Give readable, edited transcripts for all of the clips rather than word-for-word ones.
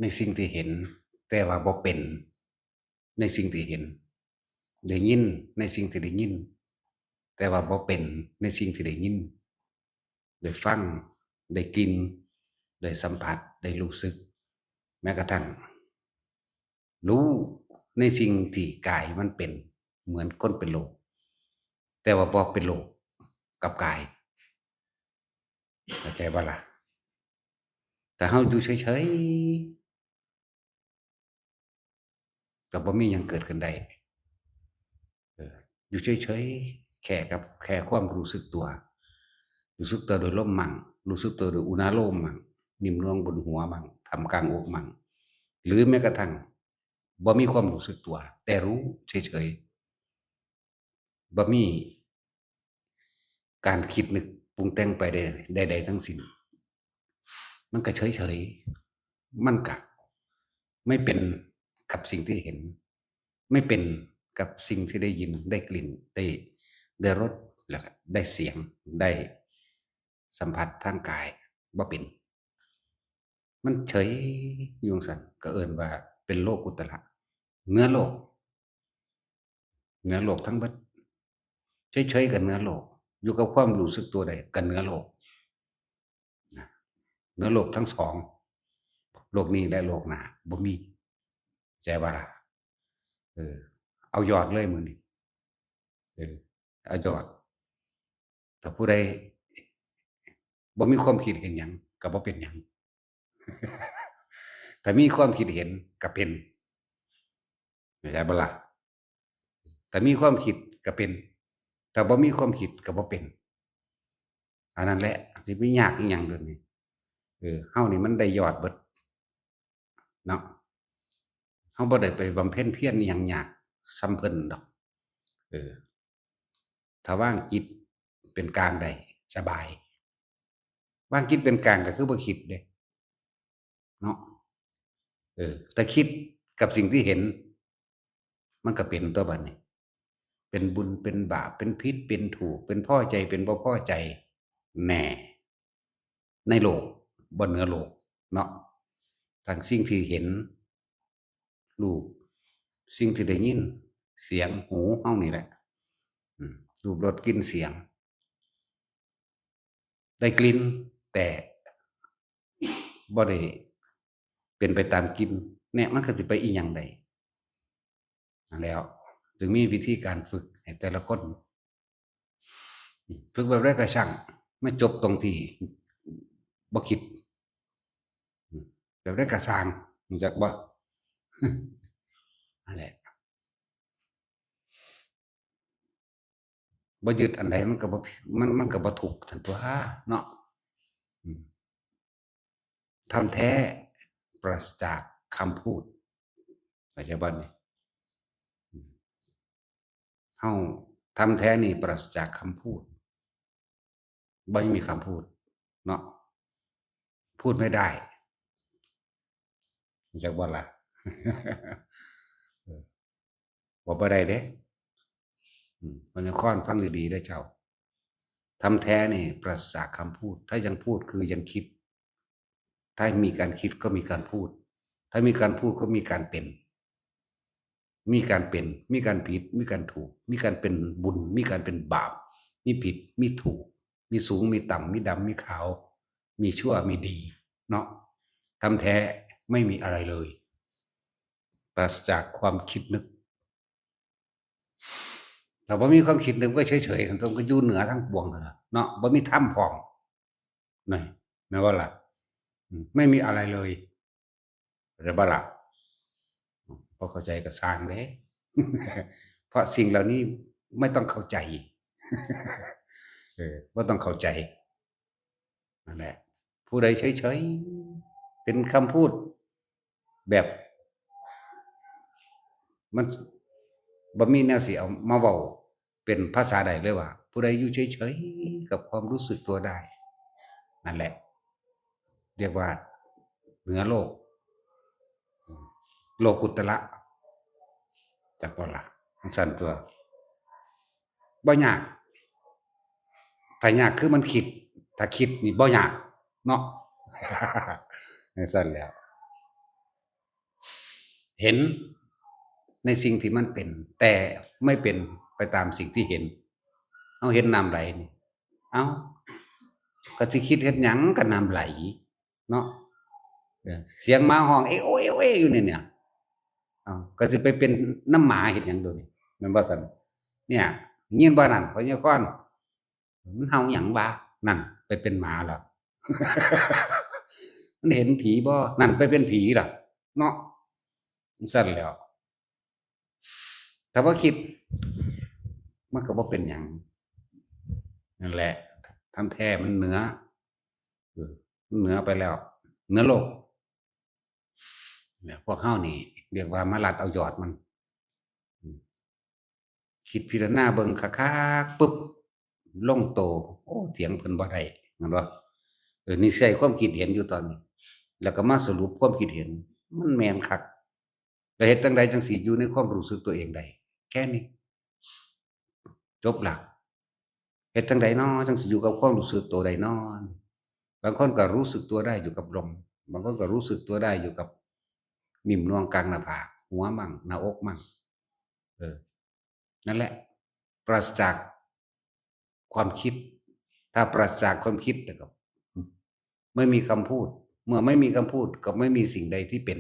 ในสิ่งที่เห็นแต่ว่าบ่เป็นในสิ่งที่เห็นได้ยินในสิ่งที่ได้ยินแต่ว่าบ่เป็นในสิ่งที่ได้ยินได้ฟังได้กลิ่นได้สัมผัสได้รู้สึกแม้กระทั่งรู้ในสิ่งที่กายมันเป็นเหมือนคนเป็นโรคแต่ว่าบ่เป็นโรคกับกายเข้าใจบ่ล่ะแต่เฮาอยู่เฉยๆก็บ่มีหยังเกิดขึ้นได้อยู่เฉยๆแค่ความรู้สึกตัวรู้สึกตัวโดยลมมั่งรู้สึกตัวโดยอุณาโลมมั่งนิ่มนวลบนหัวมั่งทำกลางอกมั่งหรือแม้กระทั่งบ่มีความรู้สึกตัวแต่รู้เฉยๆบ่มีการคิดนึกปรุงแต่งไปใดๆทั้งสิ้นมันก็เฉยๆมันก็ไม่เป็นกับสิ่งที่เห็นไม่เป็นกับสิ่งที่ได้ยินได้กลิ่นได้รสแล้วก็ได้เสียงได้สัมผัสทางกายบ่เป็นมันเฉยอยู่จั่งซั้นก็เอิ้นว่าเป็นโลกุตระเหนือโลกเหนือโลกทั้งเบิดเฉยๆก็เหนือโลกอยู่กับความรู้สึกตัวได้ก็เหนือโลกนะเหนือโลกทั้งสองโลกนี้และโลกหน้าบ่มีเข้าใจบ่ล่ะเออเอายอดเลยมื้อนี้เออเอายอดถ้าผู้ใดบ่มีความคิดเห็นหยังก็บ่เป็นหยังถ้ามีความคิดเห็นก็เป็นเข้าใจบ่ล่ะถ้ามีความคิดก็เป็นถ้าบ่มีความคิดก็บ่เป็นอันนั้นแหละสิไปยากอิหยังเดี๋ยวนี้เฮานี่มันได้ยอดเบิดเนาะเฮาบ่ได้ไปบำเพ็ญเพียรอิหยังยากส่ำเพิ่นดอกเออถ้าวางจิตเป็นกลางได้สบายวางจิตเป็นกลางก็คือบ่คิดเดะเนาะแต่คิดกับสิ่งที่เห็นมันก็เป็นตัวบัดนี้เป็นบุญเป็นบาปเป็นผิดเป็นถูกเป็นพอใจเป็นบ่พอใจแน่ในโลกบ่เหนือโลกเนาะทั้งสิ่งที่เห็นรูปสิ่งที่ได้ยินเสียงหูเฮานี่แหละรูปรสกลิ่นเสียงได้กลิ่นแต่บ่ได้เป็นไปตามกลิ่นเนี่ยมันก็สิไปอีหยังได้นั่นแหล้วจึงมีวิธีการฝึกให้แต่ละคนฝึกแบบใดก็ช่างไม่จบตรงที่บ่คิดแบบใดก็สร้างรู้จักบ่นั่นแหละบ่ยึดอันใดมันก็บ่มันก็บ่ทุกข์ซั่นตั่วเนาะอืมธรรมแท้ปราศจากคำพูดเข้าใจบ่นี่เฮาธรรมแท้นี่ปราศจากคำพูดบ่มีคำพูดเนาะพูดไม่ได้รู้จักบ่ล่ะบอกบ่ได้เด้มันจะค้อนฟังดีๆเด้อเจ้าธรรมแท้นี่ปราศจากคำพูดถ้ายังพูดคือยังคิดถ้ามีการคิดก็มีการพูดถ้ามีการพูดก็มีการเป็นมีการเป็นมีการผิดมีการถูกมีการเป็นบุญมีการเป็นบาปมีผิดมีถูกมีสูงมีต่ำมีดำมีขาวมีชั่วมีดีเนาะธรรมแท้ไม่มีอะไรเลยปราศจากความคิดนึกแต่บ่มีความคิดนึกก็เฉยๆตรงก็อยู่เหนือทั้งปวงนั่นล่ะเนาะบ่มีถ้ำพร้อมนี่แม่นบ่ล่ะไม่มีอะไรเลยเข้าใจบ่ล่ะบ่เข้าใจก็สร้างเด้เพราะสิ่งเหล่านี้ไม่ต้องเข้าใจบ่ต้องเข้าใจนั่นแหละผู้ใดเฉยๆเป็นคำพูดแบบมันบ่มีแนวสิเอามาเว้าเป็นภาษาใดเลยว่าผู้ใดอยู่เฉยๆกับความรู้สึกตัวได้นั่นแหละเรียกว่าเหนือโลกโลกุตระจักบ่ล่ะจั่งซั้นตั่วบ่ยากถ้ายากคือมันคิดถ้าคิดนี่บ่ยากเนาะจั่งซั้นแหล้ว เห็นในสิ่งที่มันเป็นแต่ไม่เป็นไปตามสิ่งที่เห็นเอาเห็นน้ำไหลนี่เอาก็สิคิดเฮ็ดหยังก็น้ำไหลเนาะเสียงหมาห้องเอ๊ะโอ้เอ๊ะโอ้เอยู่นี่เนี่ยเอาก็สิไปเป็นน้ำหมาเฮ็ดหยังโดนี่แม่นบ่ซั่นเนี่ยยินบ่นั่นพญาคอนมันเห่าหยังวะนั่นไปเป็นหมาแล้วมันเห็นผีบ่นั่นไปเป็นผีล่ะเนาะจั่งซั้นแหล้วถ้าบ่คิดมันก็บ่เป็นหยังนั่นแหละทำแท้มันเหนือมันเหนือไปแล้วเหนือโลกเนี่ยพวกเฮานี่เรียกว่ามาลัดเอายอดมันอืมคิดพิจารณาเบิ่งคักๆปึ๊บลงโตโอ้เถียงเพิ่นบ่ได้แม่นบ่นี่ใช้ความคิดเห็นอยู่ตอนนี้แล้วก็มาสรุปความคิดเห็นมันแม่นคักแล้วเฮ็ดจั่งใดจั่งสิอยู่ในความรู้สึกตัวเองได้แค่นี้จบแล้วเฮ็ดจั่งใดน้อจั่งสิอยู่กับความรู้สึกตัวได้น้อบางคนก็รู้สึกตัวได้อยู่กับลมบางคนก็รู้สึกตัวได้อยู่กับนิ่มนวลกลางหน้าผากหัวมั่งหน้าอกมั่งเออนั่นแหละปราศจากความคิดถ้าปราศจากความคิดแล้วก็ไม่มีคำพูดเมื่อไม่มีคำพูดก็ไม่มีสิ่งใดที่เป็น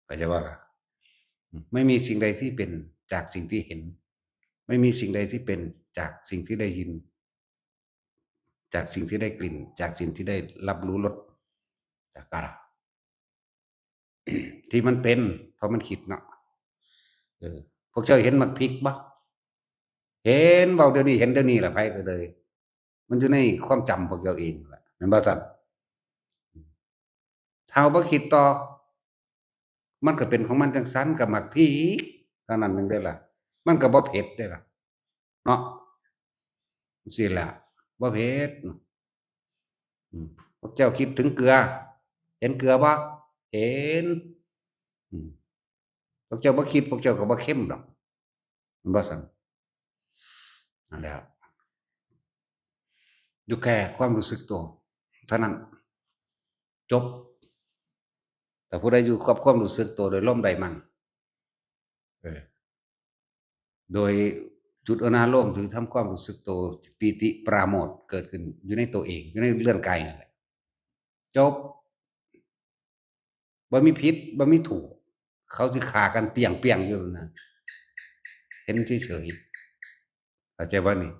เข้าใจบ่ล่ะไม่มีสิ่งใดที่เป็นจากสิ่งที่เห็นไม่มีสิ่งใดที่เป็นจากสิ่งที่ได้ยินจากสิ่งที่ได้กลิ่นจากสิ่งที่ได้รับรู้รสจากกาที่มันเป็นเพราะมันคิดเนาะพวกเจ้าเห็นมักพริกบ่เห็นเว้าเดี๋ยวนี้เห็นเดี๋ยวนี้ล่ะไผก็เลยมันอยู่ในความจำพวกเจ้าเองนั่นแหละแม่นบ่ซั้นถ้าเราบ่คิดต่อมันก็เป็นของมันจังซั้นก็มักพริกเท่านั้นหนึ่งเด้อล่ะมันก็บ่เผ็ดเด้อล่ะเนาะจั่งซี้ล่ะบ่เผ็ดพวกเจ้าคิดถึงเกลือเห็นเกลือบ่เห็นอืมพวกเจ้าบ่คิดพวกเจ้าก็บ่เค็มดอกแม่นบ่ซั้นนั่นแหละอยู่แค่ความรู้สึกตัวเท่านั้นจบแต่ผู้ใดอยู่กับความรู้สึกตัวโดยลมใดมันเออโดยจุดอนาโลมคือทำความรู้สึกตัวปีติปราโมทย์เกิดขึ้นอยู่ในตัวเองอยู่ในเรือนกายนั่นแหละจบบ่มีผิดบ่มีถูกเขาสิฆ่ากันเปี้ยงๆอยู่นั่นน่ะเห็นเฉยๆเข้าใจบ่นี่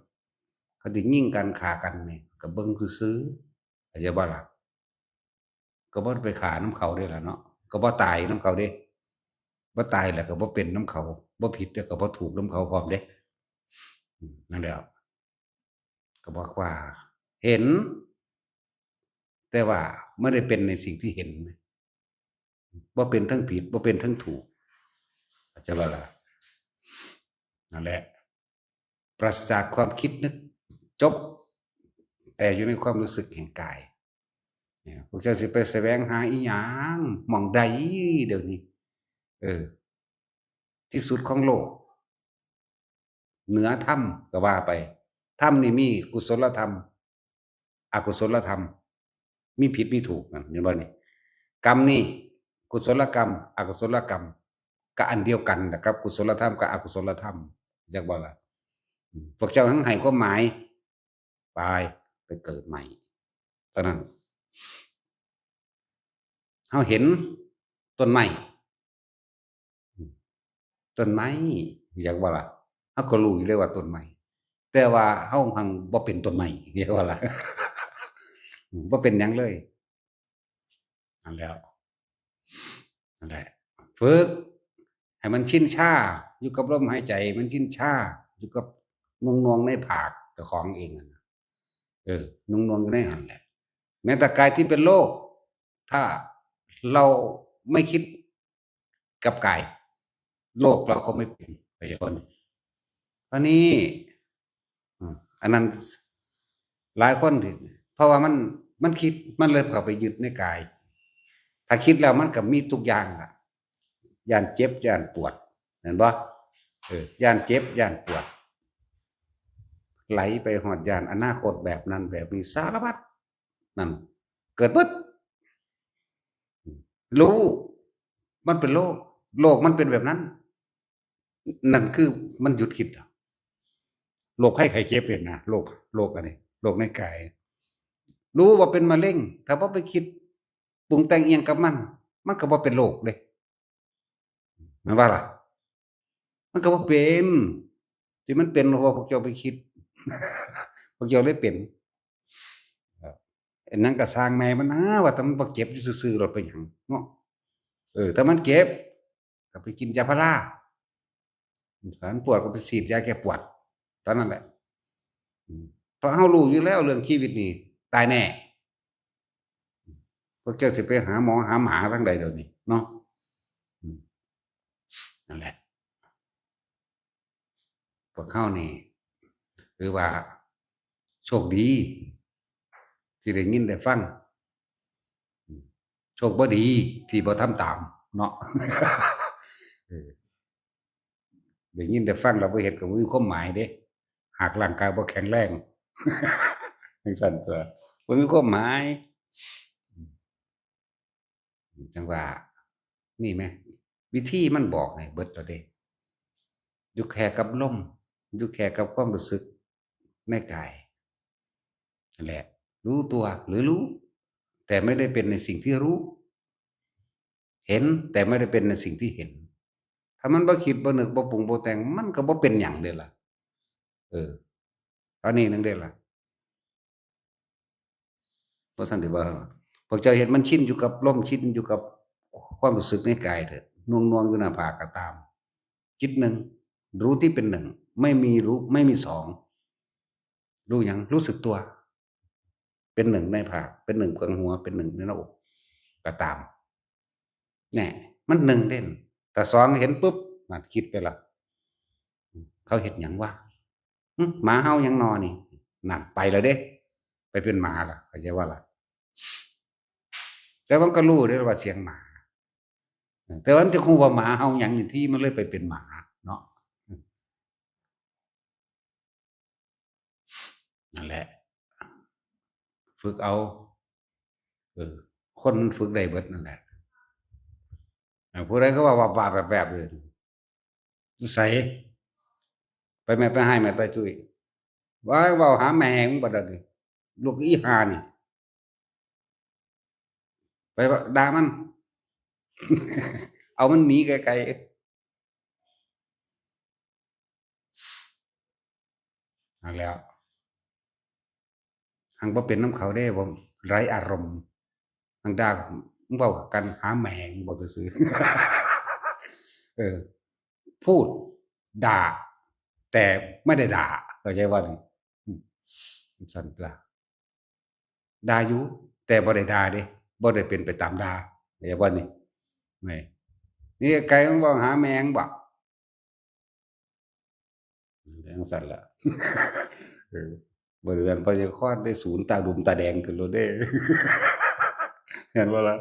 เขาสิยิงกันฆ่ากันนี่ก็เบิ่งซื่อๆเข้าใจบ่ล่ะก็บ่ได้ไปฆ่านำเขาเดะล่ะเนาะก็บ่ตายนำเขาเดะบ่ตายแล้วก็บ่เป็นนำเขาบ่ผิดแล้วก็บ่ถูกนำเขาพร้อมเดะนั่นแหละก็บอกว่าเห็นแต่ว่าไม่ได้เป็นในสิ่งที่เห็นบ่เป็นทั้งผิดบ่เป็นทั้งถูกเข้าใจบ่ล่ะนั่นแหละปราศจากความคิดนึกจบแต่อยู่ในความรู้สึกแห่งกายพวกเจ้าสิไปแสวงหาอีหยังหม้องใดเดี๋ยวนี้เออที่สุดของโลกเหนือธรรมก็ว่าไปธรรมนี่มีกุศลธรรมอกุศลธรรมมีผิดมีถูกนั่นเห็นบ่นี่กรรมนี่กุศลกรรมอกุศลกรรมก็อันเดียวกันนะครับกุศลธรรมกับอกุศลธรรมจักบ่ล่ะพวกเจ้าทั้งให้ความหมายไปเกิดใหม่เท่านั้นเฮาเห็นต้นไม้ต้นไม้จักบ่ล่ะเฮาก็รู้อยู่เลยว่าต้นไม้แต่ว่าเฮาหั้นบ่เป็นต้นไม้จักว่าล่ะบ่เป็นหยังเลยนั่นแล้วนั่นแหละฝึกให้มันชินชาอยู่กับลมหายใจมันชินชาอยู่กับนวงๆในผากเจ้าของเองนั่นน่ะนวงๆอยู่ในหั้นแหละแม้แต่กายที่เป็นโรคถ้าเราไม่คิดกับกายโรคเราก็ไม่เป็นเข้าใจบ่นี่คราวนี้อันนั้นหลายคนที่เพราะว่ามันคิดมันเลยเข้าไปยึดในกายถ้าคิดแล้วมันก็มีทุกอย่างล่ะย้านเจ็บย้านปวดเห็นบ่ย้านเจ็บย้านปวดไหลไปฮอดย้านอนาคตแบบนั้นแบบนี้สารพัดนั่นเกิดเบิดรู้ มันเป็นโลกโลกมันเป็นแบบนั้นนั่นคือมันหยุดคิดโรคไข้ไข้เจ็บเป็นนะโรคอะไรโรคในกายรู้ว่าเป็นมะเร็งถ้าว่าไปคิดปรุงแต่งเอียงกับมันก็บ่เป็นโรคเลยแม่นว่าล่ะมันก็บ่เป็นที่มันเป็นเพราะว่าพวกเจ้าไปคิดพวกเจ้าเลยเป็นอันนั้นก็สร้างแม่มันนะว่าแต่มันบ่เจ็บอยู่ซื่อๆรถไปหยังเนาะถ้ามันเจ็บก็ไปกินยาพาราถ้ามันปวดก็ไปฉีดยาแก้ปวดเท่านั้นแหละเพราะเฮารู้อยู่แล้วเรื่องชีวิตนี่ตายแน่พวกเจ้าสิไปหาหมอหาหมาทางใดเดี๋ยวนี้เนาะนั่นแหละพวกเฮานี่ถือว่าโชคดีที่ได้ยินได้ฟังโชคบ่ดีที่บ่ทำตามเนาะเออได้ยินได้ฟังแล้วบ่เฮ็ดก็บ่มีความหมายเด้หากร่างกายบ่แข็งแรงจังซั่นตั่วบ่มีความหมายจังว่านี่แหมวิธีมันบอกให้เบิดแล้วเด้อยู่แค่กับลมอยู่แค่กับความรู้สึกในกายนั่นแหละรู้ตัวหรือรู้แต่ไม่ได้เป็นในสิ่งที่รู้เห็นแต่ไม่ได้เป็นในสิ่งที่เห็นถ้ามันบ่คิดบ่นึกบ่ปรุงบ่แต่งมันก็บ่เป็นหยังเด้ล่ะเอออันนี้นึงเด้ล่ะบ่ซั้นสิว่าพวกเจ้าเห็นมันชินอยู่กับลมชินอยู่กับความรู้สึกในกายเถิดน่วงๆอยู่หน้าผากก็ตามจิตหนึ่งรู้ที่เป็นหนึ่งไม่มีรู้ไม่มีสองรู้หยังรู้สึกตัวเป็นหนึ่งในผากเป็นหนึ่งกลางหัวเป็นหนึ่งในหน้าอกก็ตามแน่มันหนึ่งเด่นแต่สองเห็นปุ๊บมันคิดไปละเขาเห็นหยังวะหมาเฮายังนอนี่นั่นไปแล้วเด้ไปเป็นหมาล่ะเข้าใจว่าล่ะแต่มันก็รู้ได้ว่าเสียงหมาแต่ว่าจะคงว่าหมาเฮาหยังนี่ที่มันเลยไปเป็นหมาเนาะนั่นแหละฝึกเอาคนฝึกได้เบิดนั่นแหละผู้ใดก็ว่าแบบเลยใส่ไปแม่ไปให้แม่ไปจุ้ยว่าเว้าหาแม่มึงบ่ได้ดิลูกอีห่านี่ไปด่ามันเอามันหนีไกลๆนั่นแล้วหังบ่เป็นน้ำเขาได้บ่ไร้อารมณ์หังด่ามึงเว้ากันหาแม่มึงบ่ซื่อๆพูดด่าแต่ไม่ได้ด่าเข้าใจว่านี่สั่นตัวด่าอยู่แต่บ่ได้ด่าเด้บ่ได้เป็นไปตามด่าเข้าใจว่านี่ไม่นี่ไกลมันเว้าหาแม่งบ่จังซั่นล่ะเออบริเวณพญาคลอดได้ศูนย์ตาดุมตาแดงขึ้นโลดเด้เห็นบ่ล่ะ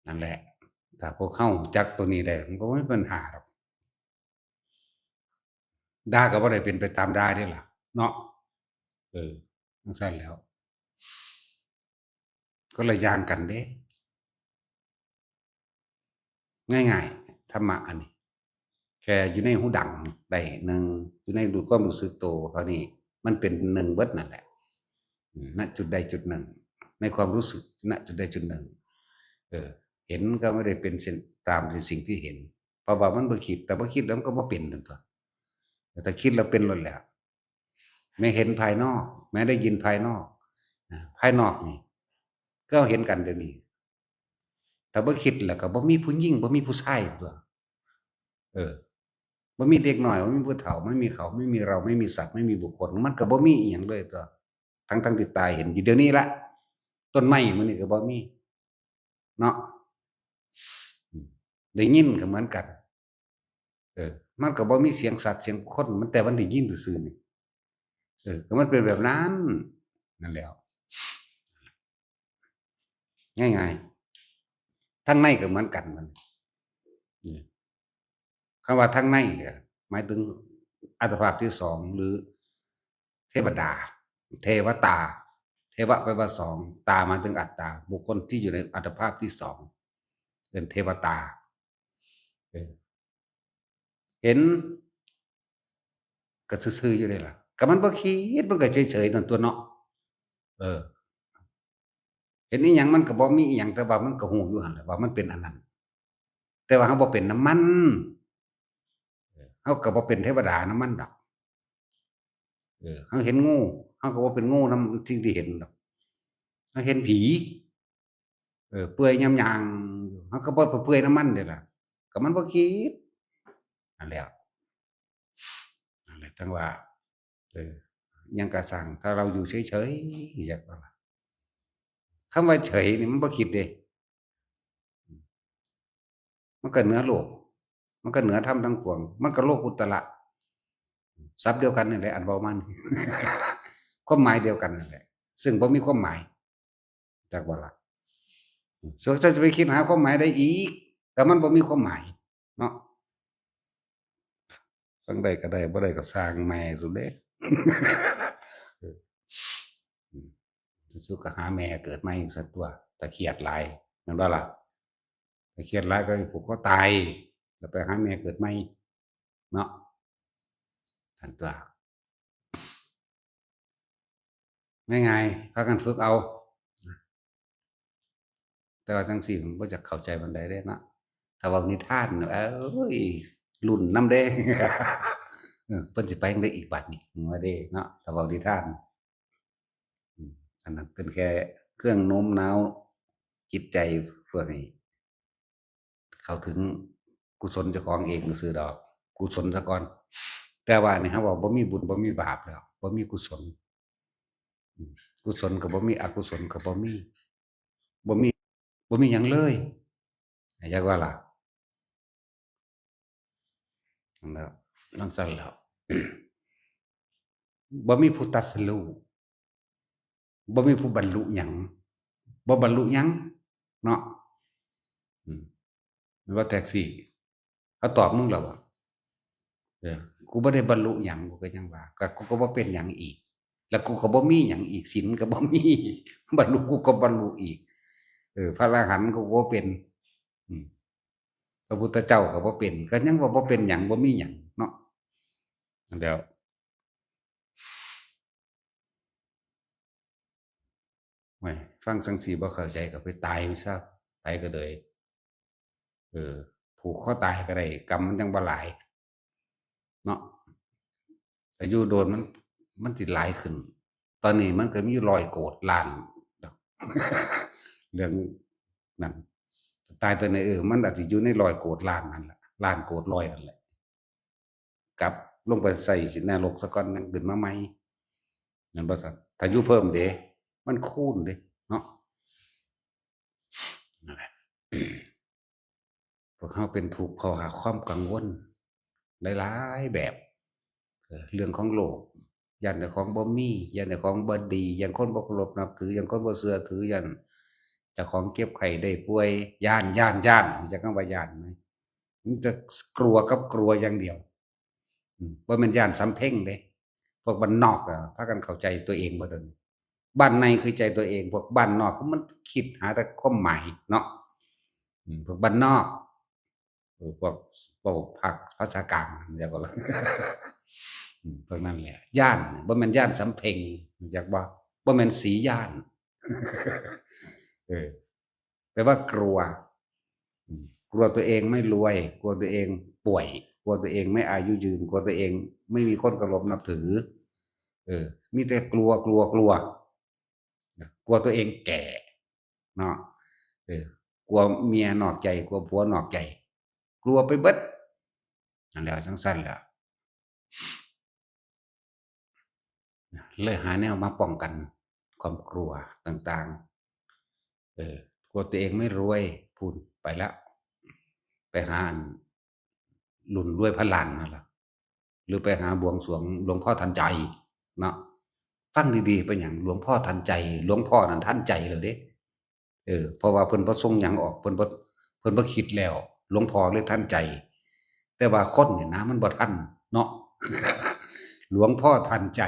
นั่นแหละถ้าพวกเฮารู้จักตัวนี้ได้มันก็บ่มีปัญหาดอกด่าก็บ่ได้เป็นไปตามด่าเดะล่ะเนาะจังซั่นแหล้วคนละอย่างกันเด้ง่ายๆธรรมะอันนี้แค่อยู่ในหูดังได้หนึ่งอยู่ในดูความรู้สึกตัวเท่านี้มันเป็นหนึ่งเบิดนั่นแหละณจุดใดจุดหนึ่งในความรู้สึกณจุดใดจุดหนึ่งเออเห็นก็ไม่ได้เป็นตามสิ่งที่เห็นเพราะว่ามันบ่คิดแต่บ่คิดแล้วมันก็บ่เป็นนั่นตัวแต่ถ้าคิดแล้วเป็นหมดแล้วแม้เห็นภายนอกแม้ได้ยินภายนอกภายนอกนี่ก็เห็นกันเดี๋ยวนี้แต่บ่คิดแล้วก็บ่มีผู้หญิงบ่มีผู้ชายตัวเออบ่มีเด็กน้อยบ่มีผู้เฒ่าไม่มีเขาไม่มีเราไม่มีสัตว์ไม่มีบุคคลมันก็บ่มีอิหยังเลยตัวทั้งที่ตายเห็นอยู่เดี๋ยวนี้ละต้นไม้มื้อนี้ก็บ่มีเนาะได้ยินก็เหมือนกันมันก็บ่มีเสียงสัตว์เสียงคนมันแต่มันได้ยินซื่อๆนี่ก็มันเป็นแบบนั้นนั่นแหล้วง่ายๆทั้งในก็เหมือนกันมันคำว่าทั้งในเนี่ยหมายถึงอัตภาพที่สองหรือเทวดาเทวตาเทวะแปลว่าสองตาหมายถึงอัตตาบุคคลที่อยู่ในอัตภาพที่สอง เป็นเทวตาเห็นก็ซื่อๆอยู่ได้ล่ะก็มันบ่คิดมันก็เฉยๆนั่นตัวเนาะเออเห็นอีหยังมันก็บ่มีอีหยังแต่ว่ามันก็ฮู้อยู่หั่นแหละว่ามันเป็นอันนั้นแต่ว่าเฮาบ่เป็นนำมันเฮาก็บ่เป็นเทวดานำมันดอกเฮาเห็นงูเฮาก็บ่เป็นงูนำสิ่งที่เห็นดอกเฮาเห็นผีเปื่อยยำยางอยู่เฮาก็บ่ไปเปื่อยนำมันเดะล่ะก็มันบ่คิดนั่นแหล้วนั่นแหละจังว่าเอออิหยังก็สร้างถ้าเราอยู่เฉยๆอยากว่าล่ะคำว่าเฉยนี่มันบ่คิดเดะมันก็เหนือโลกมันก็เหนือธรรมทั้งปวงมันก็โลกุตระศัพท์เดียวกันนั่นแหละอันเว้ามานี่ ความหมายเดียวกันนั่นแหละซึ่งบ่มีความหมายจักบ่ล่ะส่วนถ้าจะไปคิดหาความหมายได้อีกก็มันบ่มีความหมายเนาะฟังได้ก็ได้บ่ได้ก็สร้างแม่ซุเด้ เอออืมสุก็หาแม่เกิดใหม่อีกซักตัวถ้าเครียดหลายแม่นบ่ล่ะถ้าเครียดหลายก็ผูกคอตายแล้วไปหาแม่เกิดใหม่เนาะซั่นตัวง่ายๆพากันฝึกเอาแต่ว่าจังซี่มันบ่จักเข้าใจปานใดเด้เนาะถ้าเว้านิทานน่ะเอ๊ยลุ้นนำเด้ เพิ่นสิไปจั่งใดอีกบัดนี้ว่าเด้เนาะถ้าเว้านิทานอืมอันนั้นเป็นแค่เครื่องโน้มน้าวจิตใจเพื่อให้เข้าถึงกุศลเจ้าของเองซื่อๆดอกกุศลซะก่อนแต่ว่านี่เราเว้าบ่มีบุญบ่มีบาปแล้วบ่มีกุศลอืมกุศลก็บ่มีอกุศลก็บ่มีบ่มีบ่มีหยังเลยจักว่าล่ะนั่นแหล้วจั่งซั้นแหล้ว บ่มีผู้ตรัสรู้บ่มีผู้บรรลุหยังบ่บรรลุหยังเนาะอืมว่าแท็กซี่เขาตอบมึงแล้วบ่เออกูบ่ได้บรรลุหยังกูก็ยังว่าก็กูก็บ่เป็นหยังอีกแล้วกูก็บ่มีหยังอีกศีลก็บ่มีบรรลุกูก็บรรลุอีกพระอรหันต์ก็บ่เป็นอืมพระพุทธเจ้าก็บ่เป็นก็ยังว่าบ่เป็นหยังบ่มีหยังเนาะนั่นแหล้วโอ้ยฟังจั่งซี้บ่เข้าใจก็ไปตายไปซะไปก็เลยเออผูกคอตายก็ได้กรรมมันจังบ่หลายเนาะอายุโดนมันสิหลายขึ้นตอนนี้มันก็มี100โกฏล้านดอกเรื่องนั้นตายแต่ไหนมันอาจสิอยู่ใน100โกฏล้านนั่นแหละล้านโกฏร้อยนั่นแหละกลับลงไปใส่สินรกซะก่อนจั่งขึ้นมาใหม่แม่นบ่ซั้นถ้าอยู่เพิ่มเด้มันคูณเด้เนาะนั่นแหละพวกเราเป็นทุกข์เพราะว่าความกังวลหลายๆแบบเรื่องของโลกย้านเจ้าของบ่มีย้านเจ้าของบ่ดีย้านคนบ่เคารพนับถือย้านคนบ่เชื่อถือย้านเจ้าของเจ็บไข้ได้ป่วยย้านรู้จักคำว่าย้านไหมมันจะกลัวกับกลัวอย่างเดียวบ่แม่นย้านสำเพ็งเด้พวกบ้านนอกอะพากันเข้าใจตัวเองบ่เดี๋ยวนี้บ้านในคือใจตัวเองพวกบ้านนอกมันคิดหาแต่ความหมายเนาะพวกบ้านนอกพวกเว้าภาคภาษากลางเรียกว่าล่ะ พวกนั้นแหละย้านบ่แม่นย้านสำเพ็งรู้จักบ่บ่แม่นสีย้านเออแปลว่ากลัวกลัวตัวเองไม่รวยกลัวตัวเองป่วยกลัวตัวเองไม่อายุยืนกลัวตัวเองไม่มีคนเคารพนับถือมีแต่กลัวกลัวกลัวกลัวตัวเองแก่เนาะกลัวเมียนอกใจกลัวผัวนอกใจกลัวไปเบิดนั่นแหละจังซั่นแหละเลยหาแนวมาป้องกันความกลัวต่างๆกลัวตัวเองไม่รวยพูดไปแล้วไปหาอันรุ่นรวยพันล้านนั่นล่ะหรือไปหาบวงสรวงหลวงพ่อทันใจเนาะฟังดีๆเป็นหยังหลวงพ่อทันใจหลวงพ่อนั่นทันใจแล้วเด้เพราะว่าเพิ่นบ่ส่งหยังออกเพิ่นบ่คิดแล้วหลวงพ่อเลยทันใจแต่ว่าคนนี่นะมันบ่ทันเนาะ หลวงพ่อทันใจ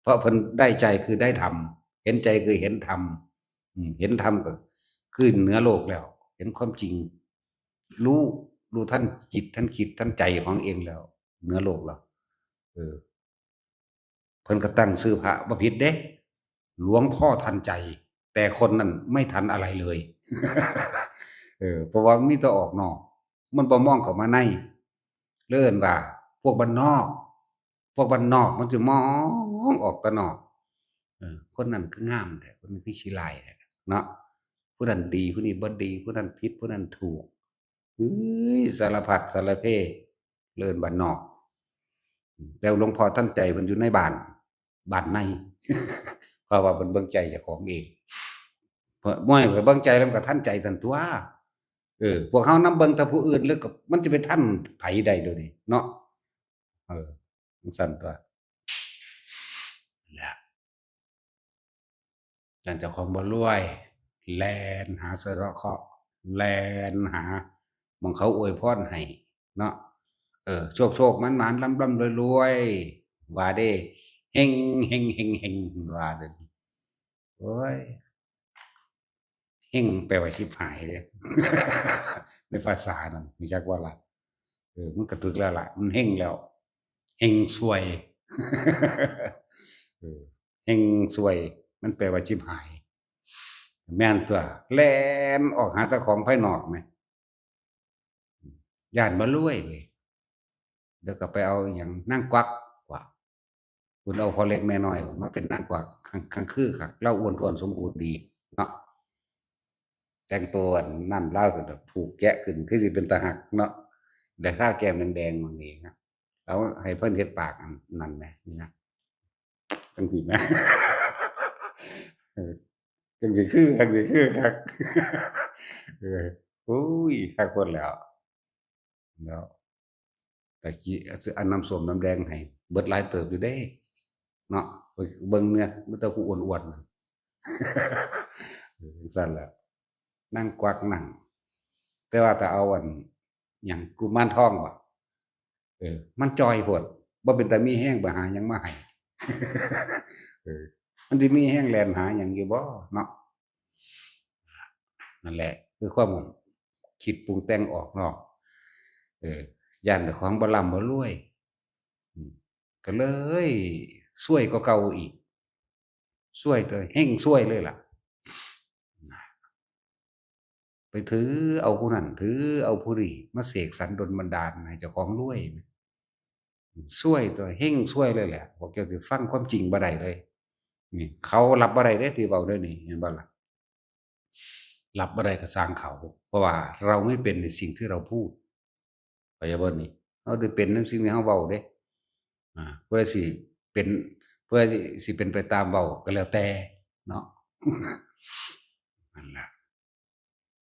เพราะเพิ่นได้ใจคือได้ธรรมเห็นใจคือเห็นธรรมเห็นธรรมก็คือเหนือโลกแล้วเห็นความจริง รู้รู้ท่านจิตท่านคิดท่านใจของเองแล้วเหนือโลกแล้วเออเพิ่นก็ตั้งชื่อพระบ่ผิดเด้หลวงพ่อทันใจแต่คนนั้นไม่ทันอะไรเลยเพราะว่ามีแต่ออกนอกมันบ่มองเข้ามาในเอิ้นว่าพวกบ้านนอกพวกบ้านนอกมันสิมองออกแต่นอกคนนั้นคืองามแท้คนนี้คือขี้ร้ายแท้เนาะผู้นั้นดีผู้นี้บ่ดีผู้นั้นผิดผู้นั้นถูกเฮ้ยสารพัดสารเพเอิ้นบ้านนอกแต่หลวงพ่อทันใจเพิ่นอยู่ในบ้านในเพราะว่าเพิ่นเบิ่งใจเจ้าของเองเพราะบ่ให้ไปเบิ่งใจแล้วมันก็ทันใจซั้นตั่วพวกเฮานำเบิ่งแต่ผู้อื่นแล้วก็มันจะไปทันไผได้เดี๋ยวนี้เนาะเออจั่งซั้นตั่วนั่นแหละย้านเจ้าของบ่รวยแล่นหาสะเดาะเคราะห์แล่นหาหม้องเขาอวยพรให้เนาะโชคๆหมานๆร่ำๆรวยๆว่าเด้เฮงๆๆๆว่าเด้อโอ๊ย เฮงแปลว่าชิบหายเด้ในภาษานั้นรู้จักบ่ล่ะมันก็ถูกแล้วล่ะมันเฮงแล้วเฮงซวยเออเฮงซวยมันแปลว่าชิบหายแม่นตั่วแล่นออกหาแต่ของภายนอกแหมย้านบ่รวยเว้ยเดี๋ยวก็ไปเอาอิหยังนางกวักว่าคุณเอาพ่อเล็กแม่น้อยมาเป็นนางกวักคังคือคักเลาอ้วนท้วนสมบูรณ์ดีเนาะ แต่งตัวอันนั่นเล่าขึ้นแบบผูกแกะขึ้นคือสิเป็นตาหักเนาะแต่ถ้าแก้มแดงๆมันนี่นะแล้วให้เพิ่นเฮ็ดปากอันนั่นแหมนี่นะจังสิแหมเออจังสิคือคักเออโอ้ยคักโพดแล้วตะกี้ซื้ออันน้ำส้มน้ำแดงให้เบิดหลายเติบอยู่เด้เนาะไปเบิ่งเนี่ยมีแต่ผู้อ้วนๆนั่นจังซั่นแหละนั่งกวักนั่งแต่ว่าถ้าเอาอันหยังกุมารทองว่ะมันจ้อยโพดบ่เป็นตามีแรงไปหาหยังมาให้เออมันสิมีแรงแล่นหาหยังอยู่บ่เนาะนั่นแหละคือความคิดปรุงแต่งออกนอกย้านเจ้าของบ่ร่ำบ่รวยอืมก็เลยซวยกว่าเก่าอีกซวยเลยเฮงซวยเลยล่ะ ไปถือเอาผู้นั้นถือเอาผู้นี้มาเสกสรรดลบันดาลให้เจ้าของรวยซวยตัวเฮงซวยเลยแหละพวกเจ้าสิฟังความจริงบ่ได้เลยนี่เขารับบ่ได้เด้ที่เว้าเดี๋ยวนี้เห็นบ่ล่ะรับบ่ได้ก็สร้างเขาเพราะว่าเราไม่เป็นในสิ่งที่เราพูดเข้าใจบ่นี่เราได้เป็นในสิ่งที่เราเว้าเด้ผู้ใดสิเป็นผู้ใดสิเป็นไปตามเว้าก็แล้วแต่เนาะนั่นล่ะ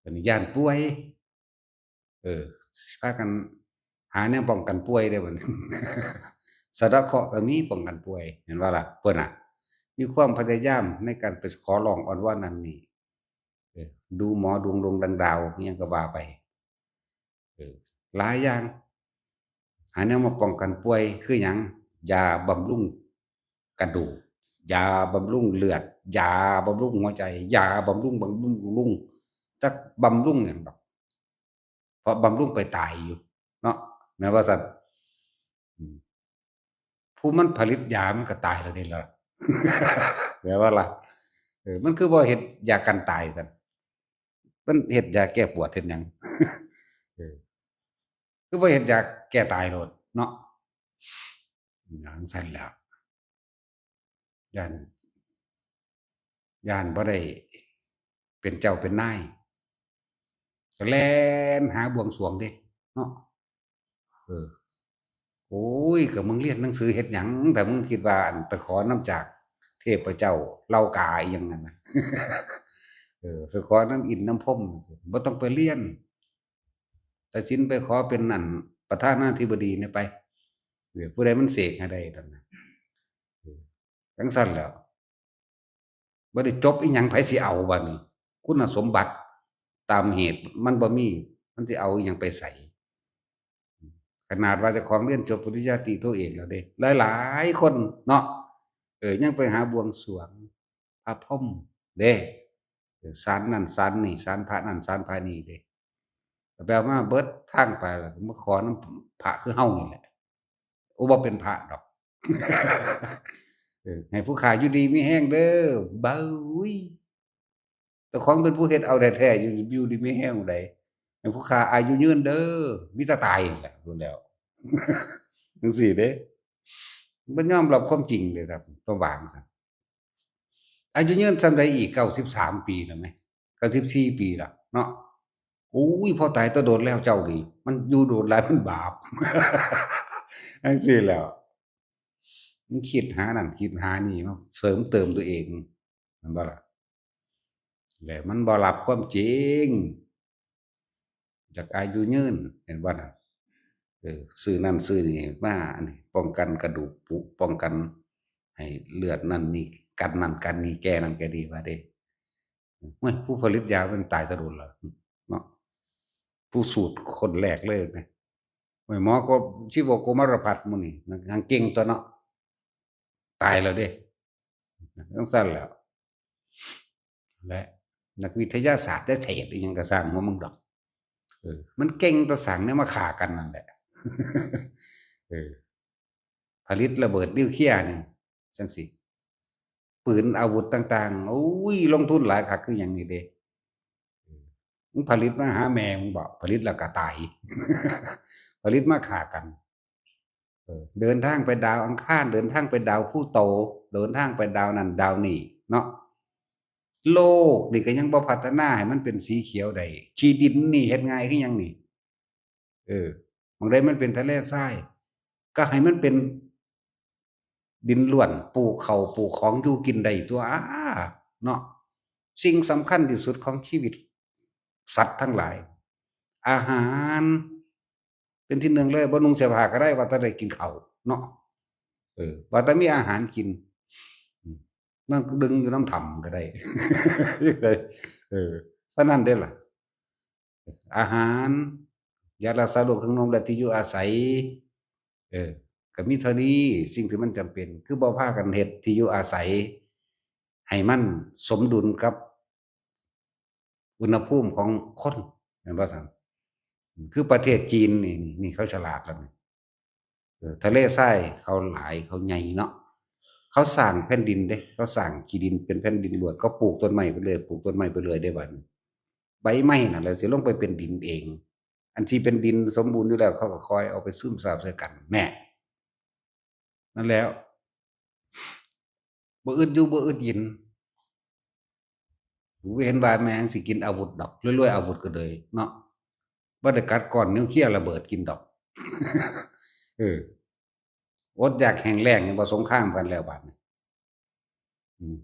อันนี้ย้านป่วยเออพากันหาแนวป้องกันป่วยได้บัดนี้สะเดาะเคราะห์ก็มีป้องกันป่วยเห็นบ่ล่ะเพิ่นน่ะมีความพยายามในการไปขอร้องอ้อนวอนนั่นนี่เออดูหมอดูดวงดังดาวอิหยังก็ว่าไปเออหลายอย่างหาแนวมาป้องกันป่วยคือหยังยาบำรุงกระดูกยาบำรุงเลือดยาบำรุงหัวใจยาบำรุงจักบำรุงหยังดอก เพราะบำรุงไปตายอยู่เนาะแม่นว่าซั่นอืมผู้มันผลิตยามันก็ตายแล้วนี่ล่ะแม่นบ่ล่ะมันคือบ่เฮ็ดยากันตายซั่นมันเฮ็ดยาแก้ปวดเฮ็ดหยังเออคือบ่เฮ็ดยาแก้ตายโลดเนาะจั่งซั้นแหล้วย้านบ่ได้เป็นเจ้าเป็นนายก็แล่นหาบวงสรวงเดะเนาะเออ โอ้ยก็มึงเรียนหนังสือเฮ็ดหยังแต่มึงคิดว่าอั่นไปขอนำจากเทพเจ้าเหล่ากาอิหยังนั่นน่ะไปขอนำอินทร์นำพรหมบ่ต้องไปเรียนตัดสินไปขอเป็นนั่นประธานาธิบดีเนี่ยไปผู้ใดมันเสกให้ได้นั่นน่ะเออจั่งซั้นแหล้วบ่ได้จบอิหยังไผสิเอาบัดนี้คุณสมบัติตามเหตุมันบ่มีมันสิเอาอิหยังไปไส ขนาดว่าเจ้าของเรียนจบปริญญาตรีโทเอกแล้วเด้หลายๆคนเนาะยังไปหาบวงสรวงพระพรหมเด้ศาลนั่นศาลนี่ศาลพระนั่นศาลพระนี่เด้ แปลมาเบิดทางไปแล้วมาขอน้ำพระคือเฮานี่แหละโอ้บ่เป็นพระดอกให้ผู้ขาอยู่ดีมีแห้งเด้อเบ้ยแต่ของเป็นผู้เฮ็ดเอาแท้ๆอยู่ดีมีแห้งใดให้ผู้ขาอายุยืนเด้อมีแต่ตายนั่นแหละรู้แล้วจังซี่เด้มันยอมรับความจริงเลยครับต้องวางซะอายุยืนส่ำใดอีก93 ปีแล้วไหม94 ปีแล้วเนาะโอ้ยพอตายแต่โดนแล้วเจ้านี่มันอยู่โดนหลายมันบาปจังซี่แหล้ว มันคิดหานั่นคิดหานี่มาเสริมเติมตัวเองแม่นบ่ล่ะแล้วมันบ่รับความจริงจากอายุยืนเห็นบ่น่ะซื้อนั่นซื้อนี่มาอันนี้ป้องกันกระดูกผุป้องกันให้เลือดนั่นนี่กันนั่นกันนี่แก้นั่นแก้นี่ว่าเด้โอ้ยผู้ผลิตยามันตายแต่โดนแล้วเนาะผู้สูตรคนแรกเลยแหมโอ้ยหมอก็ชีวโกมารพัฒน์หมู่นี่นางเก่งตัวเนาะตายแล้วเด้จังซั่นแหล้วและนักวิทยาศาสตร์ได้เทศอิหยังก็สร้างหัวมึงดอกมันเก่งแตะสั่งเนี่ยมาฆ่ากันนั่นแหละเออผลิตระเบิดนิวเคลียร์นี่จังซี้ปืนอาวุธต่างๆโอ้ยลงทุนหลายคักคือหยังนี่เด้มึงผลิตมาหาแม่มึงบ่ผลิตแล้วก็ตายผลิตมาฆ่ากันเดินทางไปดาวอังคารเดินทางไปดาวพลูโตเดินทางไปดาวนั่นดาวนี่เนาะโลกนี่ก็ยังบ่พัฒนาให้มันเป็นสีเขียวได้ขี้ดินนี่เฮ็ดง่ายคือหยังนี่หม้องใดมันเป็นทะเลทรายก็ให้มันเป็นดินล้วนปลูกข้าวปลูกของอยู่กินได้ตั่วเนาะสิ่งสำคัญที่สุดของชีวิตสัตว์ทั้งหลายอาหารเป็นที่หนึ่งเลยบ่นุ่งเสื้อผ้าก็ได้ว่าแต่ได้กินข้าวเนาะว่าแต่มีอาหารกินมันดึงอยู่น้ำถ้ำก็ได้เออเท่านั้นเด้อล่ะอาหารยารักษาโรคเครื่องนุ่งและที่อยู่อาศัยเออก็มีเท่านี้สิ่งที่มันจำเป็นคือบ่พากันเฮ็ดที่อยู่อาศัยให้มันสมดุลกับอุณหภูมิของคนแม่นบ่ซั่นคือประเทศจีนนี่เขาฉลาดแล้วนี่ทะเลทรายเขาหลายเขาใหญ่เนาะเขาสร้างแผ่นดินเด้เขาสร้างขี้ดินเป็นแผ่นดินล้วนเขาปลูกต้นไม้ไปเลยปลูกต้นไม้ไปเลยได้บัดนี้ใบไม้น่ะแหละสิลงไปเป็นดินเองอันที่เป็นดินสมบูรณ์อยู่แล้วเขาก็คอยเอาไปซึมซาบใส่กันแน่นั่นแล้วบ่อึดอยู่บ่อึดกินเห็นว่าแม่งสิกินอาวุธดอกรวยๆอาวุธก็เลยเนาะบ่ได้กัดก้อนนิวเคลียร์ระเบิดกินดอกเอออดอยากแห้งแล้งยังบ่สงครามกันแล้วบัดนี้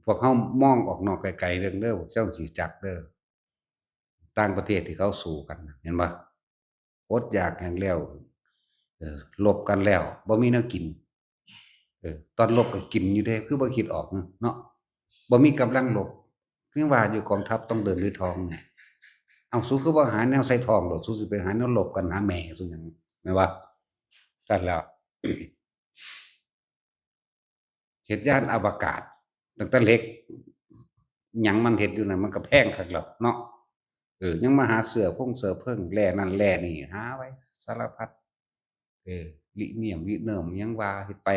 พวกเฮามองออกนอกไกลๆเรื่องเด้อเจ้าสิจักเด้อต่างประเทศที่เขาสู้กันน่ะเห็นบ่อดอยากแห้งแล้วรบกันแล้วบ่มีแนวกินตอนรบก็กินอยู่เด้คือบ่คิดออกเนาะบ่มีกำลังรบคือว่าอยู่กองทัพต้องเดินด้วยท้องนี่อ้าวสู้คือบ่หาแนวใส่ท้องดอกสู้สิไปหาแนวรบกันหาแม่สู้หยังแม่นบ่ซั่นแล้วเฮ็ดยานอวกาศตั้งแต่เล็กหยังมันเฮ็ดอยู่นั่นมันก็แพงคักแล้วเนาะยังมาหาเสื้อเพิ่งแร่นั่นแร่นี่หาไว้สารพัดลิเนียมลิเนิมหยังว่าเฮ็ดไป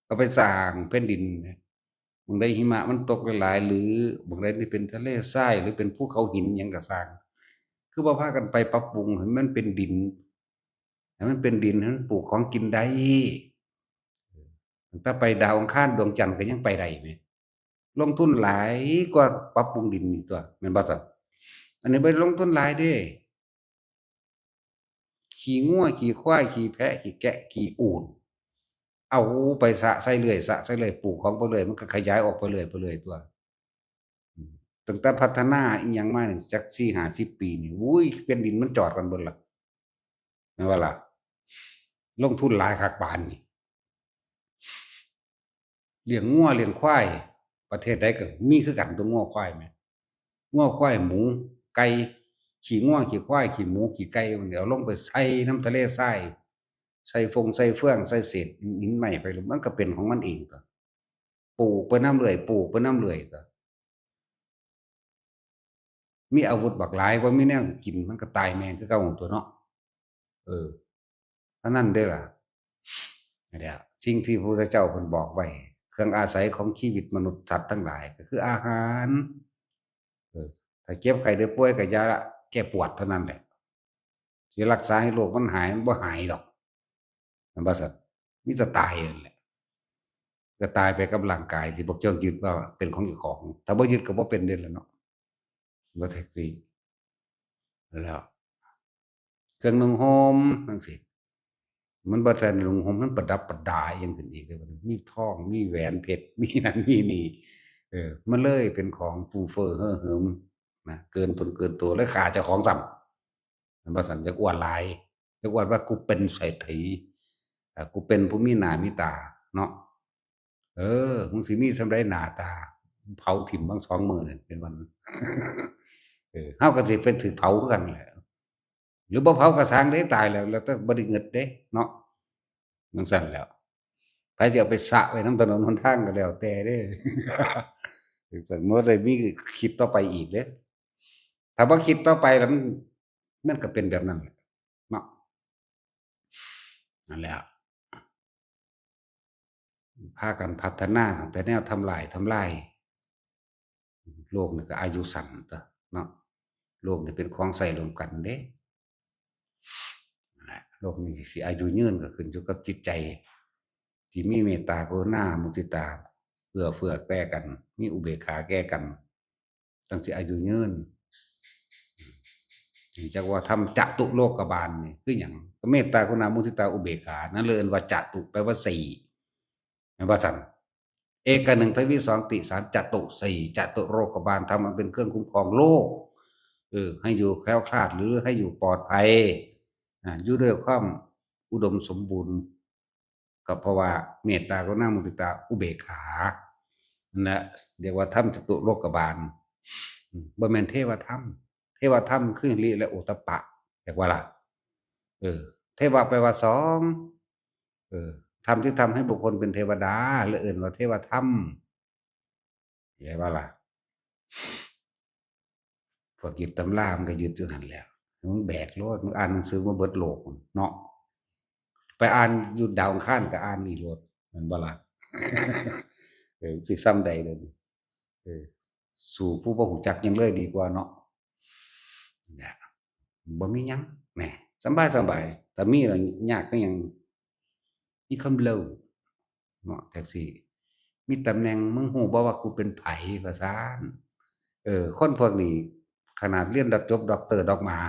ก็ไปสร้างแผ่นดินแหมหม้องใดหิมะมันตกหลายๆหรือหม้องใดที่เป็นทะเลทรายหรือเป็นภูเขาหินหยังก็สร้างคือบ่พากันไปปรับปรุงให้มันเป็นดินให้มันเป็นดินให้มันปลูกของกินได้ตั้งแต่ไปดาวอังคารดวงจันทร์ก็ยังไปได้แหมลงทุนหลายกว่าปรับปรุงดินอีกตั่วแม่นบ่ซั้นอันนี้บ่ได้ลงทุนหลายเด้ขี้งัวขี้ควายขี้แพะขี้แกะขี้อูฐเอาไปสระใส่เรื่อยสระใส่เรื่อยปลูกของไปเรื่อยมันก็ขยายออกไปเรื่อยๆตั่วตั้งแต่พัฒนาอิหยังมานี่จัก4-50ปีนี่อุ้ยแผ่นดินมันจอดกันเบิดแล้วแม่นบ่ล่ะลงทุนหลายคักปานนี้เลี้ยงงัวเลี้ยงควายประเทศใดก็มีคือกันตั่วงัวควายแหมงัวควายหมูไก่ขี้งัวขี้ควายขี้หมูขี้ไก่มันสิเอาลงไปใส่นำทะเลทรายใส่ใส่เฟืองใส่เศษหินไม้ไปมันก็เป็นของมันเองตั่วปลูกไปนำเรื่อยปลูกไปนำเรื่อยตั่ว มีอาวุธบักหลายบ่มีแนวกินมันก็ตายแม่งคือเก่าของตัวเนาะเท่านั้นเด้อล่ะนั่นแหละสิ่งที่พระพุทธเจ้าเพิ่นบอกไว้เครื่องอาศัยของชีวิตมนุษย์สัตว์ทั้งหลายก็คืออาหารถ้าเจ็บไข้ได้ป่วยก็ยาแก้ปวดเท่านั้นแหละสิรักษาให้โรคมันหายมันบ่หายดอกมันบ่ซั่นมีแต่ตายนั่นแหละก็ตายไปกับร่างกายที่พวกเจ้ายึดว่าเป็นของเจ้าของถ้าบ่ยึดก็บ่เป็นเดะล่ะเนาะบ่แท็กซี่แล้วเครื่องนุ่งห่มจังซี่มันบ่ทันนุ่งห่มมันประดับประดาอย่างอื่นอีกเด้บัดนี้มีทองมีแหวนเพชรมีนั่นมีนี่มันเลยเป็นของฟุ่มเฟ้อเฮ้อเหิมนะเกินตนเกินตัวและฆ่าเจ้าของซ้ำมันบ่ซั้นจักอวดหลายจักอวดว่ากูเป็นเศรษฐีกูเป็นผู้มีหน้ามีตาเนาะมึงสิมีส่ำใดหน้าตาเผาทิ่มบัก2มื้อนั่นเป็นวันเฮาก็สิไปถูกเผาคือกันนั่นแหละหรือบ่เผาก็สร้างเด้ตายแล้วแต่บ่ได้เงิดเด้เนาะจั่งซั้นแหล้วไผสิเอาไปสระไว้นำถนนหนทางก็แล้วแต่เด้จั่งซั้นบ่ได้มีคิดต่อไปอีกเด้ถ้าบ่คิดต่อไปแล้วมันก็เป็นแบบนั้นแหละเนาะนั่นแหละพากันพัฒนาตั้งแต่แนวทำลายโลกนี่ก็อายุสั้นตั่วเนาะโลกนี่เป็นของใช้ร่วมกันเด้นั่นแหละโลกนี้สิอายุยืนก็ขึ้นอยู่กับจิตใจที่มีเมตตากรุณามุทิตาเอื้อเฟื้อแก้กันมีอุเบกขาแก้กันจั่งสิอายุยืนจักว่าทำจตุโลกบาลนี่คือหยังก็เมตตากรุณามุทิตาอุเบกขานั่นเลยเอิ้นว่าจตุแปลว่า4แม่นบ่ซั่นเอกหนึ่งทวีสองติสามจตุสี่จตุโลกบาลทำมันเป็นเครื่องคุ้มครองโลกให้อยู่แคล้วคลาดหรือให้อยู่ปลอดภัยอยู่ด้วยความอุดมสมบูรณ์ก็เพราะว่าเมตตากรุณามุทิตาอุเบกขานั่นแหละเรียกว่าธรรมจตุโลกบาลบ่แม่นเทวธรรมเทวธรรมคือหิริและโอตตัปปะเรียกว่าล่ะเทวะแปลว่าสองธรรมที่ทำให้บุคคลเป็นเทวดาหรือเอิ้นว่าเทวธรรมเข้าใจบ่ล่ะพวกยึดตำรามันก็ยึดอยู่หั่นแหล้วมึงแบกโลดมึงอ่านหนังสือมาเบิดโลกพู้นเนาะไปอ่านอยู่ดาวอังคารก็อ่านอีโลดแม่นบ่ล่ะสิส่ำใดเดี๋ยวนี้สู้ผู้บ่รู้จักหยังเลยดีกว่าเนาะเนี่ยบ่มีหยังแหมสำบายๆถ้ามีแล้วยากคือหยังมีคำเล่าเนาะจั่งซี้มีตำแหน่งมึงรู้บ่ว่ากูเป็นไผว่าซั้นคนพวกนี้ขนาดเรียนจบด็อกเตอร์ด็อกหมา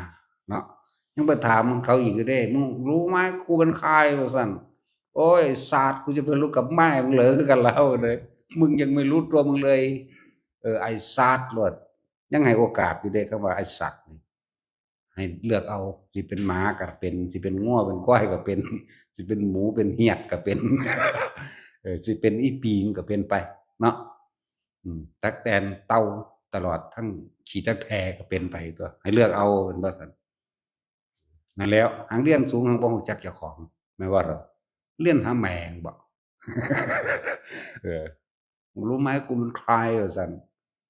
เนาะยังไปถามเขาอีกอยู่เด้มึงรู้ไหมกูเป็นใครว่าซั่นโอ๊ยศาสตร์กูจะไปรู้กับแม่มึงเหรอคือกันแล้วเลยมึงยังไม่รู้ตัวมึงเลยไอ้ศาสตร์โลดยังให้โอกาสอยู่เด้คำว่าไอ้สัตว์นี่ให้เลือกเอาสิเป็นหมาก็เป็นสิเป็นงัวเป็นควายก็เป็นสิเป็นหมูเป็นเหียดก็เป็นสิเป็นอีปิงก็เป็นไปเนาะตั๊กแตนเต่าตลอดทั้งขี้จักแทก็เป็นไปตัวให้เลือกเอาเป็นว่าซั่นนั่นแหล้วหังเรียนสูงหังบ่รู้จักเจ้าของแม่นบ่ล่ะเรียนหาแม่งบ่เออมึงรู้ไหมกูเป็นใครว่าซั่น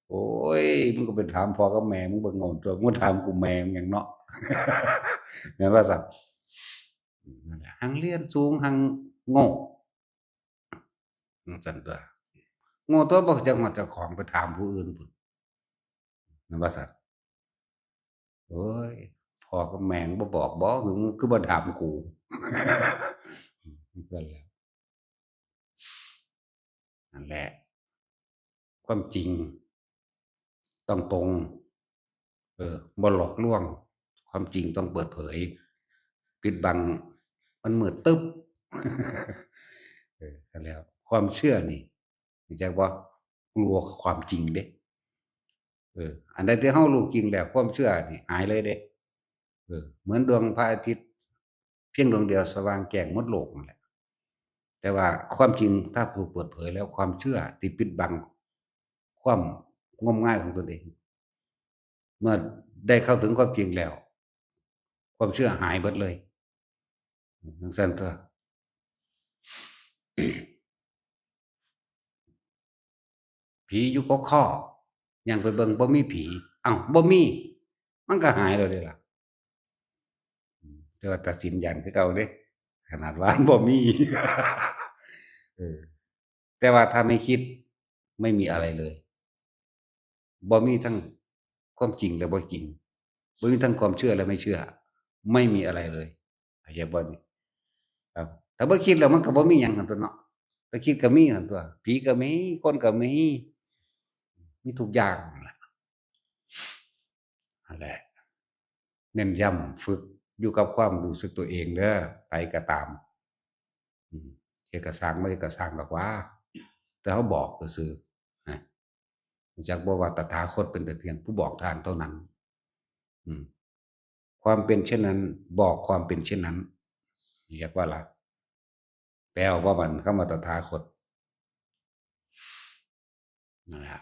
โอ๊ยมึงก็ไปถามพ่อกับแม่มึงเบิ่งเอาตัวมึงมาถามกูแม่มึงหยังเนาะแม่นว่าซั่นนั่นแหละหังเรียนสูงหังโง่จั่งซั้นตั่วโง่ตัวบ่รู้จักฮอดเจ้าของไปถามผู้อื่นพู้นแม่นบ่ซั่นโอ๊ยพ่อกับแม่มึงบ่บอกบ่คือมึงคือบ่ถามกูนั่นแหละนั่นแหละความจริงต้องตรงบ่หลอกลวงความจริงต้องเปิดเผยปิดบังมันมืดตึ๊บนั่นแหล้วความเชื่อนี่รู้จักบ่กลัวความจริงเด้อันใดที่เฮารู้จริงแล้วความเชื่อนี่หายเลยเด้เหมือนดวงพระอาทิตย์เพียงดวงเดียวสว่างแจ้งหมดโลกนั่นแหละแต่ว่าความจริงถ้าถูกเปิดเผยแล้วความเชื่อที่ปิดบังความงมงายของตนเองเมื่อได้เข้าถึงความจริงแล้วความเชื่อหายเบิดเลยจั่งซั้นตั่วผีอยู่กกค้อย่างไปเบิ่งบ่มีผี เอ้าบ่มีมันก็หายแล้วเด้ล่ะแต่ว่าตัดสินยันคือเก่าเด้ขนาดว่าบ่มีเออแต่ว่าถ้าไม่คิดไม่มีอะไรเลยบ่มีทั้งความจริงและบ่จริงบ่มีทั้งความเชื่อและไม่เชื่อไม่มีอะไรเลยเข้าใจบ่นี่ครับถ้าบ่คิดแล้วมันก็บ่มีหยังหั่นตั่วเนาะถ้าคิดก็มีหั่นตั่วผีก็มีคนก็มีทุกอย่างนั่นแหละนั่นแหละเน้นย้ำฝึกอยู่กับความรู้สึกตัวเองเด้อไปก็ตามเฮ็ดก็สร้างบ่เฮ็ดก็สร้างดอกหว่าแต่เฮาบอกซื่อๆนะรู้จักบ่ว่าตถาคตเป็นแต่เพียงผู้บอกทางเท่านั้นอืมความเป็นเช่นนั้นบอกความเป็นเช่นนั้นเรียกว่าอะไรแปลออกว่ามันคำว่าตถาคตนั่นแหละ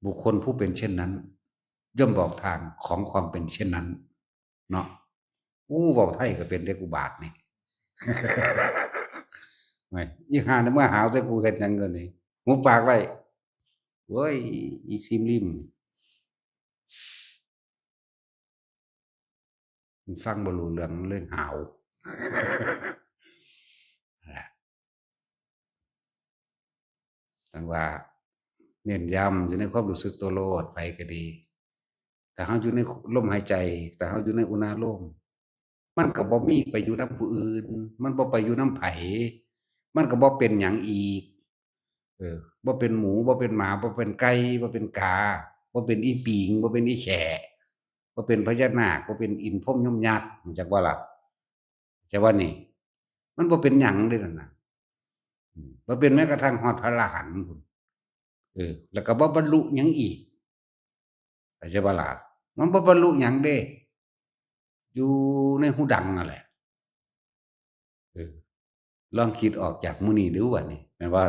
บุคคลผู้เป็นเช่นนั้นย่อมบอกทางของความเป็นเช่นนั้นเนาะอู้เว้าไทยก็เป็นเด้อกูบาดนี่ไม่อีห่านี่มาหาวใส่กูเฮ็ดหยังเงินนี่หุบปากไว้โอ้ยอีซิมลิมมันฟังบ่รู้เรื่องมันเลยหาวนั่นแหละจังว่าเน้นย้ำอยู่ในความรู้สึกตัวโลดไปก็ดีแต่เฮาอยู่ในลมหายใจแต่เฮาอยู่ในอุณาโลม มันก็บ่มีไปอยู่นำผู้อื่นมันบ่ไปอยู่นำไผมันก็บ่เป็นหยังอีกบ่เป็นหมูบ่เป็นหมาบ่เป็นไก่บ่เป็นกาบ่เป็นอีปิงบ่เป็นอีแข่บ่เป็นพญานาคบ่เป็นอินทร์พรหมยมยักษ์รู้จักบ่ล่ะใช่ว่านี่มันบ่เป็นหยังเดะนั่นน่ะบ่เป็นแม้กระทั่งฮอดพระอรหันต์พู้นแล้วก็บ่บรรลุหยังอีกเข้าใจบ่ล่ะมันบ่บรรลุหยังเดะอยู่ในหูดังนั่นแหละเออ ลองคิดออกจากหมู่นี้ดูบัดนี้แม่นบ่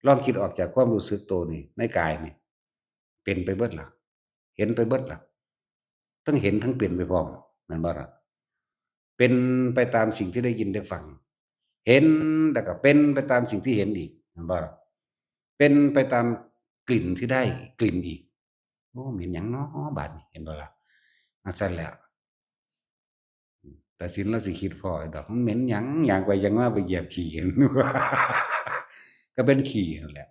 ลองคิดออกจากความรู้สึกตัวนี่ในกายนี่เป็นไปเบิดล่ะเห็นไปเบิดล่ะทั้งเห็นทั้งเป็นไปพร้อมแม่นบ่ล่ะเป็นไปตามสิ่งที่ได้ยินได้ฟังเห็นแล้วก็เป็นไปตามสิ่งที่เห็นอีกแม่นบ่ล่ะเป็นไปตามกลิ่นที่ได้กลิ่นอีกโอ้เหม็นหยังน้อบัดนี้เห็นบ่ล่ะอันซั้นแหล้วตัดสินแล้วสิคิดพ้อดอกมันเหม็นหยังย่างไปย่างมาไปเหยียบขี้ก็เป็นขี้นั่นแหละ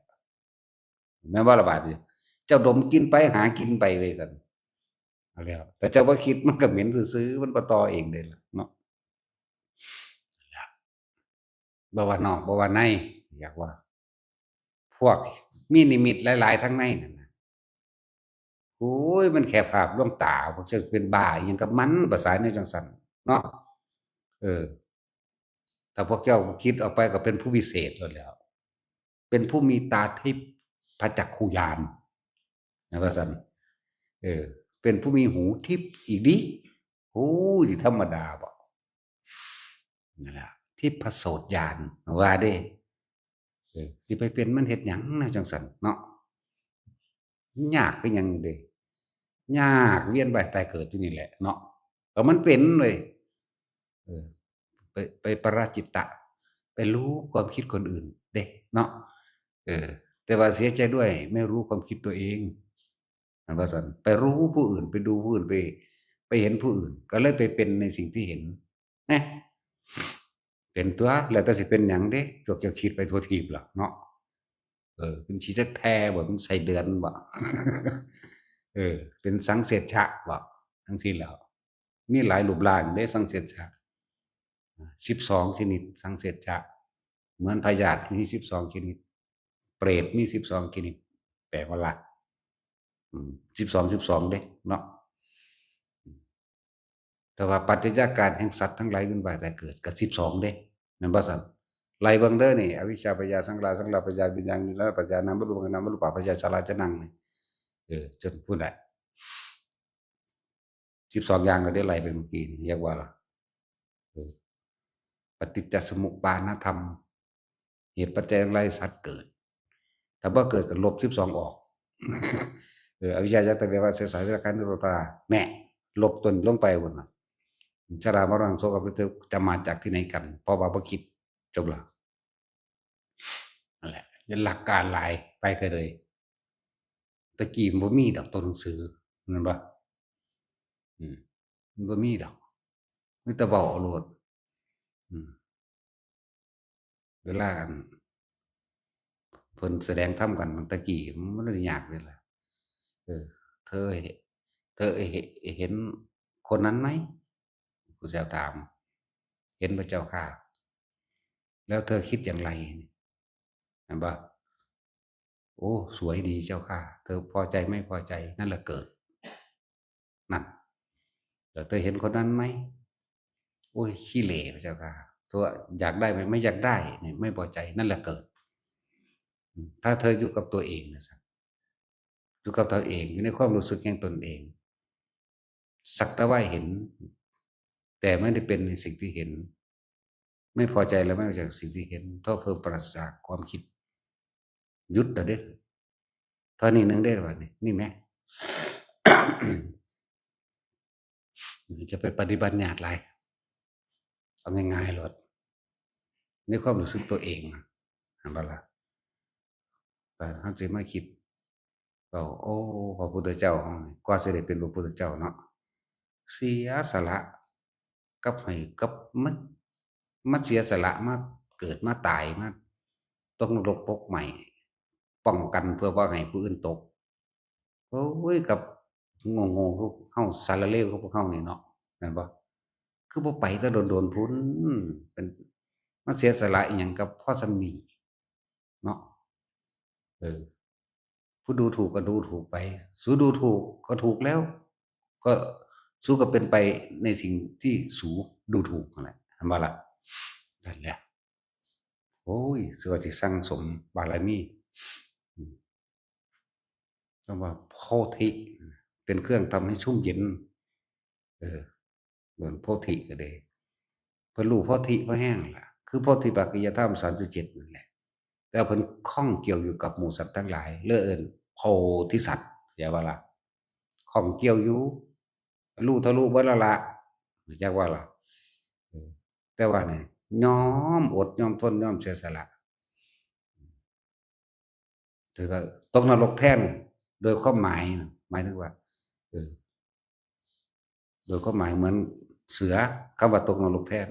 แม่นบ่ล่ะบาดนี้เจ้าดมกลินไปหากินไปว่าซั่นเอาแล้วแต่เจ้าบ่คิดมันก็เหม็นซื่อๆมันบ่ต่อเองเดะล่ะเนาะบ่ว่านอกบ่ว่าในอยากว่าพวกมีนิมิตหลายๆทั้งในนั่นน่ะโอ้ยมันแค่ภาพลวงตาพวกเจ้าเป็นบ้าอิหยังกับมันภาษาแนวจังซั้นเนาะเออถ้าพวกเจ้าคิดออกไปก็เป็นผู้วิเศษโลดแหล้วเป็นผู้มีตาทิพย์พจักขุญาณนะว่าซั่นเออเป็นผู้มีหูทิพย์อีกดิโอ้สิธรรมดาบ่ นั่นล่ะทิพโสตญาณว่าเด้สิไปเป็นมันเฮ็ดหยังแนวจังซั้นเนาะยากคือหยังนี่เด้ยากเวียนว่ายตายเกิดอยู่นี่แหละเนาะก็มันเป็นเว้ยเออไปปราจิตตะไปรู้ความคิดคนอื่นเด้เนาะเออแต่ว่าเสียใจด้วยไม่รู้ความคิดตัวเองมันว่าซั่นไปรู้ผู้อื่นไปดูผู้อื่นไปเห็นผู้อื่นก็เลยไปเป็นในสิ่งที่เห็นนะเป็นตัวแล้วแต่สิเป็นหยังเด้พวกเจ้าคิดไปทั่วทีปล่ะเนาะเป็นขี้จักแท้บ่เป็นไส้เดือนบ่เป็นสังเสชะบ่จั่งซี้แหล้วมีหลายรูปร่างเด้สังเสชะ12ชนิดสังเสชะเหมือนพยาธิมี12ชนิดเปรตมี12ชนิดแปลว่าลัก12เด้เนาะแต่ว่าปัจจัยการแห่งสัตว์ทั้งหลายเวียนว่ายตายเกิดก็12เด้แม่นบ่ซั้นไล่เบิ่งเด้อนี่อวิชชาปัญญาสังขารสังขารปัญญาวิญญาณวิญญาณปัญญานามรูปนามรูปปัจจัยชราจะนั่งนี่จนพูดได้12อย่างก็ได้ไล่ไปเมื่อกี้นี่เรียกว่าเออปฏิจจสมุปบาทธรรมเหตุปัจจัยทั้งหลายสัตว์เกิดถ้าบ่เกิดก็ลบ12ออกอวิชชาจัตตเววะเสสาวิราคะนิโรธาแหน่ลบต้นลงไปพุ่นน่ะชรามรณะโศกปริเทวจะมาจากที่ไหนกันเพราะว่าบ่คิดจบแล้วนั่นแหละหลักการหลายไปก็เลย ตะกี้มันบ่มีดอกตัวหนังสือแม่นบ่อืมมันบ่มีดอกมีแต่เว้าเอาโลดอืมเวลาอั่นเพิ่นแสดงธรรมกันตะกี้มันบ่ได้ยากเลยล่ะเออเธอเหเธอเห็นคนนั้นไหมพระเจ้าถามเห็นพระเจ้าค่ะแล้วเธอคิดอย่างไรเห็นเปล่าโอ้สวยดีเจ้าค่ะเธอพอใจไม่พอใจนั่นแหละเกิดนั่นแต่เธอเห็นคนนั้นไหมโอ้ยขี้เหร่พระเจ้าค่ะตัวอยากได้ไหมไม่อยากได้เนี่ยไม่พอใจนั่นแหละเกิดถ้าเธออยู่กับตัวเองนะสักอยู่กับตัวเองอยู่ในความรู้สึกแห่งตนเองสักแต่ว่าเห็นแต่ไม่ได้เป็นในสิ่งที่เห็นไม่พอใจแล้วไม่พอใจกับสิ่งที่เห็นเท่าเพิ่มปราศจากความคิดหยุดเด้อเท่านี้นึงได้หรือเปล่านี่แม่ จะไปปฏิบัติยากไรเอาง่ายๆหลดในความรู้สึกตัวเองเห็นปะล่ะแต่ท่านจะมาคิดเราโอ้พระพุทธเจ้าของนี่กว่าจะได้เป็นพระพุทธเจ้าเนาะเสียสละกับให้กับมันเสียสละมาเกิดมาตายมาต้องรบปกใหม่ป้องกันเพื่อว่าให้ผู้อื่นตกโอ้ยกับงงๆพวกเฮาสารเลวพวกเฮานี่เนาะแม่นบ่คือบ่ไปแต่โดนๆพุ้นเป็นมาเสียสละอิหยังกับพ่อส่ำนี้เนาะเออผู้ดูถูกก็ดูถูกไปสูดูถูกก็ถูกแล้วก็สูก็เป็นไปในสิ่งที่สูดูถูกนั่นแหละเห็นบ่ล่ะนั่นแหละโอ้ยสิว่าสิสั่งสมบารมีอืมคำว่าโพธิเป็นเครื่องทำให้ชุ่มเย็นเออเหมือนโพธิก็ได้เพิ่นรู้โพธิเพราะแห้งล่ะคือโพธิปักขิยธรรม37นั่นแหละ แต่เพิ่นข้องเกี่ยวอยู่กับหมู่สัตว์ทั้งหลายเลื่อเอิ้นโพธิสัตว์เข้าว่าล่ะข้องเกี่ยวอยู่รู้ทะลุเบิดแล้วล่ะจักว่าล่ะเออแต่ว่านี่ยอมอดยอมทนยอมเสียสละถือว่าตกนรกแทนโดยความหมายน่ะหมายถึงว่าเออโดยความหมายเหมือนเสือคำว่าตกนรกแทน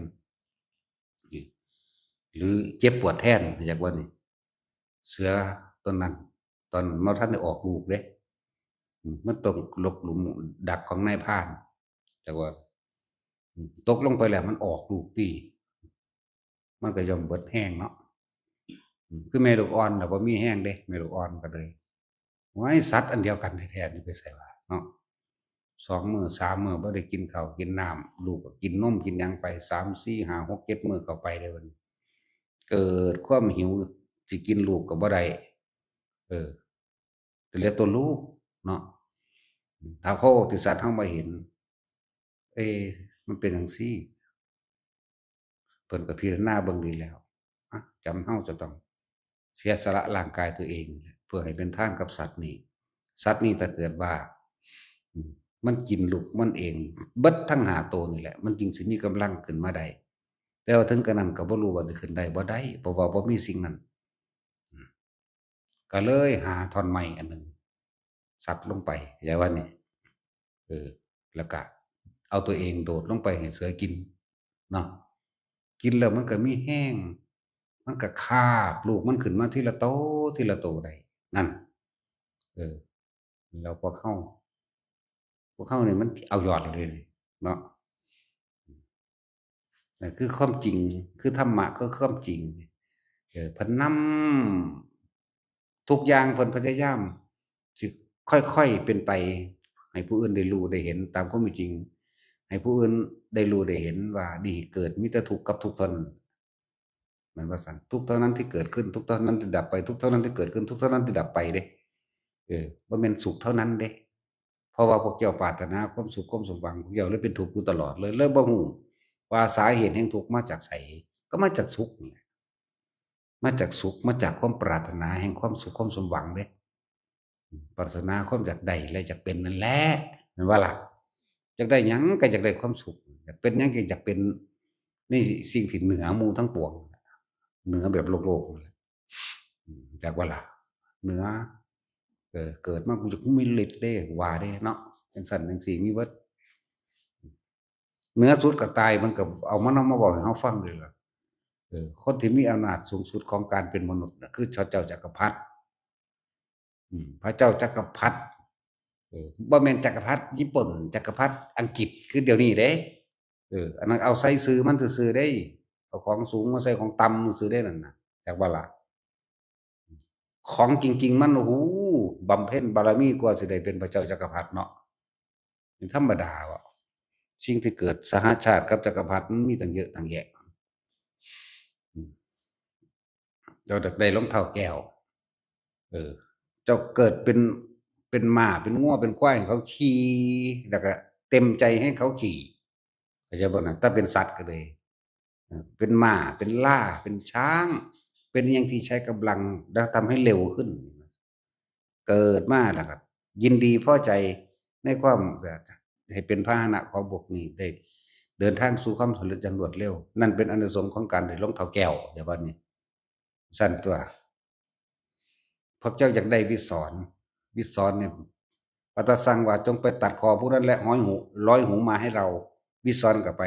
อือหรือเจ็บปวดแทนเข้าใจบ่นี่เสือตนนั้นตอนบ่ทันได้ออกลูกเดะ มันตกหลบหลุมดักของนายพรานแต่ว่าตกลงไปแล้วมันออกลูกตีมันก็ย่อมเบิดแห้งเนาะคือแม่ลูกอ่อนน่ะบ่มีแห้งเด้แม่ลูกอ่อนก็เลยไว้สัตว์อันเดียวกันแท้ๆนี่ไปใส่ว่าเนาะ2มื้อ3มื้อบ่ได้กินข้าวกินน้ำลูกก็กินนมกินหยังไป3 4 5 6 7มื้อเข้าไปเลยบัดนี้เกิดความหิวสิกินลูกก็บ่ได้เออก็เหลือแต่ลูกเนาะถ้าพระโพธิสัตว์เฮามาเห็น เอ๊มันเป็นจังซี่เพิ่นก็พิจารณาเบิ่งดีแล้วอะจำเฮาจะต้องเสียสละร่างกายตัวเองเพื่อให้เป็นทานกับสัตว์นี่สัตว์นี่ถ้าเกิดว่าอืมมันกินลูกมันเองเบิดทั้ง5ตัวนี่แหละมันจึงสิมีกำลังขึ้นมาได้แต่ว่าถึงกระนั้นก็บ่รู้ว่าจะขึ้นได้บ่ได้เพราะว่าบ่มีสิ่งนั้นอืมก็เลยหาท่อนไม้อันหนึ่งสัตว์ลงไปเข้าใจว่านี่เออแล้วก็เอาตัวเองโดดลงไปให้เสือกินเนาะ กินแล้วมันก็มีแห้งมันก็คาบลูกมันขึ้นมาทีละโตทีละโตได้นั่นเออแล้วพวกเขานี่มันเอายอดเลยเนาะนั่นคือความจริงคือธรรมะคือความจริงเพิ่นนำทุกอย่างเพิ่นพยายามสิค่อยๆเป็นไปให้ผู้อื่นได้รู้ได้เห็นตามความเป็นจริงให้ผู้อื่นได้รู้ได้เห็นว่านี่เกิดมีแต่ทุกข์กับทุกข์เท่านั้น หมายว่าสันทุกเท่านั้นที่เกิดขึ้นทุกเท่านั้นที่ดับไปทุกเท่านั้นที่เกิดขึ้นทุกเท่านั้นที่ดับไปเด้บ่แม่นสุขเท่านั้นเด้เพราะว่าพวกเจ้าปรารถนาความสุขความสมหวังพวกเจ้าเลยเป็นทุกข์อยู่ตลอดเลยบ่ฮู้ว่าสาเหตุแห่งทุกข์มาจากไสก็มาจากสุขนี่แหละมาจากสุขมาจากความปรารถนาแห่งความสุขความสมหวังเด้ปรารถนาความอยากได้และอยากเป็นนั่นแหละแม่นบ่ล่ะอยากได้หยังก็อยากได้ความสุขอยากเป็นหยังก็อยากเป็นในสิ่งที่เหนือหมู่ทั้งปวง เหนือแบบโลกๆนั่นแหละจากว่าล่ะเหนือ เกิดมากูจะมีฤทธิ์เด้ว่าเด้เนาะจังซั่นจังซี่มีเบิดเหนือสุดก็ตายมันก็เอามันมาบอกให้เฮาฟังเลยล่ะคนที่มีอำนาจสูงสุดของการเป็นมนุษย์น่ะคือพระเจ้าจักรพรรดิพระเจ้าจักรพรรดิบ่แม่นจักรพรรดิญี่ปุ่นจักรพรรดิอังกฤษคือเดี๋ยวนี้เด้อันนั้นเอาใส่ชื่อมันซื่อๆเด้เอาของสูงมาใส่ของต่ำซื่อๆเด้นั่นน่ะจักบ่ล่ะของจริงๆมันโอ้โฮบำเพ็ญบารมีกว่าสิได้เป็นพระเจ้าจักรพรรดิเนาะเป็นธรรมดาเว้าสิ่งที่เกิดสหชาติกับจักรพรรดิมันมีตั้งเยอะตั้งแยะเจ้าได้รองเท้าแก้วเออเจ้าเกิดเป็นม้าเป็นงัวเป็นควายให้เขาขี่แล้วก็เต็มใจให้เขาขี่เข้าใจบ่น่ะถ้าเป็นสัตว์ก็เลยเป็นม้าเป็นล่าเป็นช้างเป็นอิหยังที่ใช้กำลังแล้วทำให้เร็วขึ้นเกิดมาแล้วก็ยินดีพอใจในความให้เป็นพาหนะของบกนี้ได้เดินทางสู่ความสำเร็จอย่างรวดเร็วนั่นเป็นอานิสงส์ของการได้รองเท้าแก้วเดี๋ยวบัดนี้สั่นตัวพวกเจ้าอยากได้วิสรณ์เนี่ยพระตาสั่งว่าจงไปตัดคอผู้นั้นและร้อยหูมาให้เราวิสรณ์ก็ไป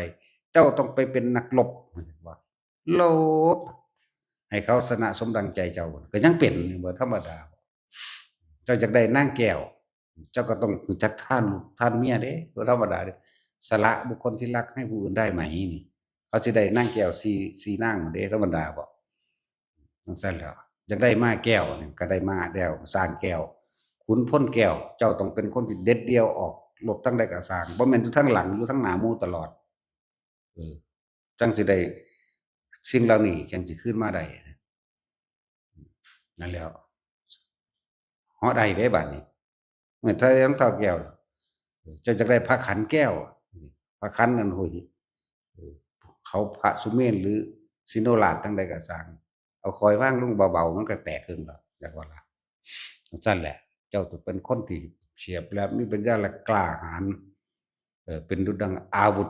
เจ้าต้องไปเป็นนักรบว่าโลบให้เขาชนะสมดังใจเจ้าก็ยังเป็นบ่ธรรมดาเจ้าอยากได้นางแก้วเจ้าก็ต้องรู้จักทานเมียเด้บ่ธรรมดาเด้สละบุคคลที่รักให้ผู้อื่นได้ไหมนี่เขาสิได้นางแก้ว4นางเด้ธรรมดาบ่จังซั่นแหล้วอยากได้ม้าแก้วนี่ก็ได้ม้าแล้วสร้างแก้วขุนพลแก้วเจ้าต้องเป็นคนที่เด็ดเดี่ยวออกรบทั้งใดก็สร้างบ่แม่นอยู่ทั้งหลังอยู่ทั้งหน้าหมู่ตลอดจังสิได้สิ่งเหล่านี้จังสิคืนมาได้นั่นแหล้วเหาะได้เด้บัดนี้เมื่อถ้ารองเท้าแก้วเจ้าจักได้พระขันแก้วพระขันนั่นโอ้ยเขาพระสุเมนหรือสิโนราชทั้งใดก็สร้างเอาคอยวางลงเบาๆมันก็แตกขึ้นแล้วจักว่าล่ะซั่นแหละเจ้าต้องเป็นคนที่เฉียบแหลมมีปัญญาและกล้าหาญเป็นดุจดังอาวุธ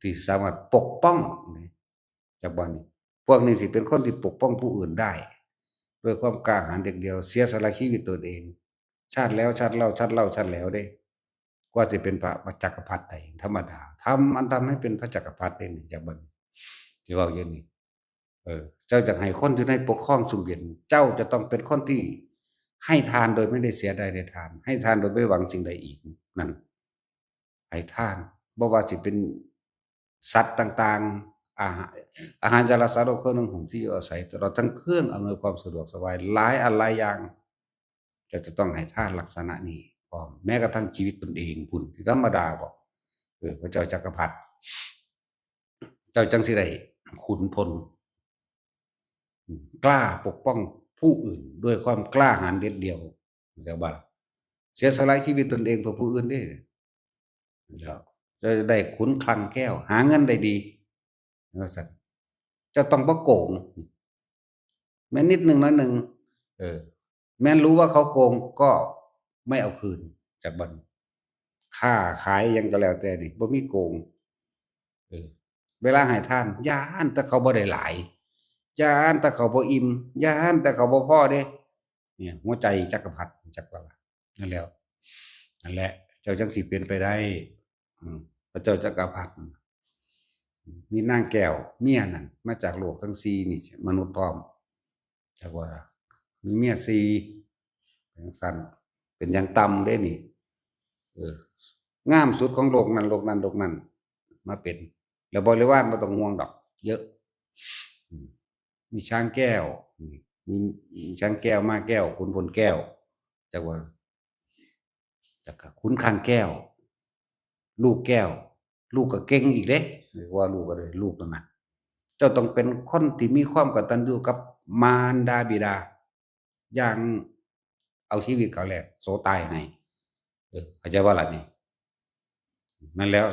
ที่สามารถปกป้องจากบ่นี้พวกนี้สิเป็นคนที่ปกป้องผู้อื่นได้ด้วยความกล้าหาญอย่างเดียวเสียสละชีวิตตนเองชาติแล้วชาติเล่าชาติเล่าชาติแล้วเด้กว่าสิเป็นพระจักรพรรดิได้ธรรมดาทำให้เป็นพระจักรพรรดิได้นี่จากบ่นี้สิเว้าอย่างนี้เจ้าจะให้คนที่ได้ปกครองสุเวียนเจ้าจะต้องเป็นคนที่ให้ทานโดยไม่ได้เสียดายในทานให้ทานโดยไม่หวังสิ่งใดอีกนั่นให้ทานบ่ว่าสิเป็นสัตว์ต่างๆอาหารจารสารเครื่องนึ่งห่มที่อยู่อาศัยตลอดทั้งเครื่องอำนวยความสะดวกสบายหลายอันหลายอย่างจะต้องให้ทานลักษณะนี้พร้อมแม้กระทั่งชีวิตตนเองพุ่นที่ธรรมดาบ่พระเจ้าจักรพรรดิเจ้าจังสิได้ขุนพลกล้าปกป้องผู้อื่นด้วยความกล้าหาญเด็ดเดี่ยวแล้วบ่เสียสละชีวิตตนเองเพื่อผู้อื่นได้แล้วจะได้ขุนคลังแก้วหาเงินได้ดีว่าซั่นจะต้องบ่โกงแม้นิดหนึ่งน้อยหนึ่งแม้รู้ว่าเขาโกงก็ไม่เอาคืนจากบ่ค้าขายหยังก็แล้วแต่นี่บ่มีโกงเวลาให้ทานย้านแต่เขาบ่ได้หลายย้านแต่เขาบ่อิ่มย้านแต่เขาบ่พอเด้เนี่ยหัวใจจักรพรรดิจักว่าล่ะนั่นแล้วนั่นแหละเจ้าจังสิเป็นไปได้พระเจ้าจักรพรรดิมีนางแก้วเมียนั่นมาจากโลกทั้ง4นี่มนุษย์พร้อมจักว่ามีเมีย4จังซั่นเป็นอย่างต่ำเด้นี่งามสุดของโลกนั้นมาเป็นแล้วบริวารบ่ต้องห่วงดอกเยอะมีช้างแก้วมีช้างแก้วม้าแก้วขุนพลแก้วจักว่าจักขุนคลังแก้วลูกแก้วลูกก็เก่งอีกเด้ว่าลูกก็ได้ลูกนั่นน่ะเจ้าต้องเป็นคนที่มีความกตัญญูกับมารดาบิดาอย่างเอาชีวิตเขาแลกโสตายให้เข้าใจบ่ล่ะนี่นั่นแล้ว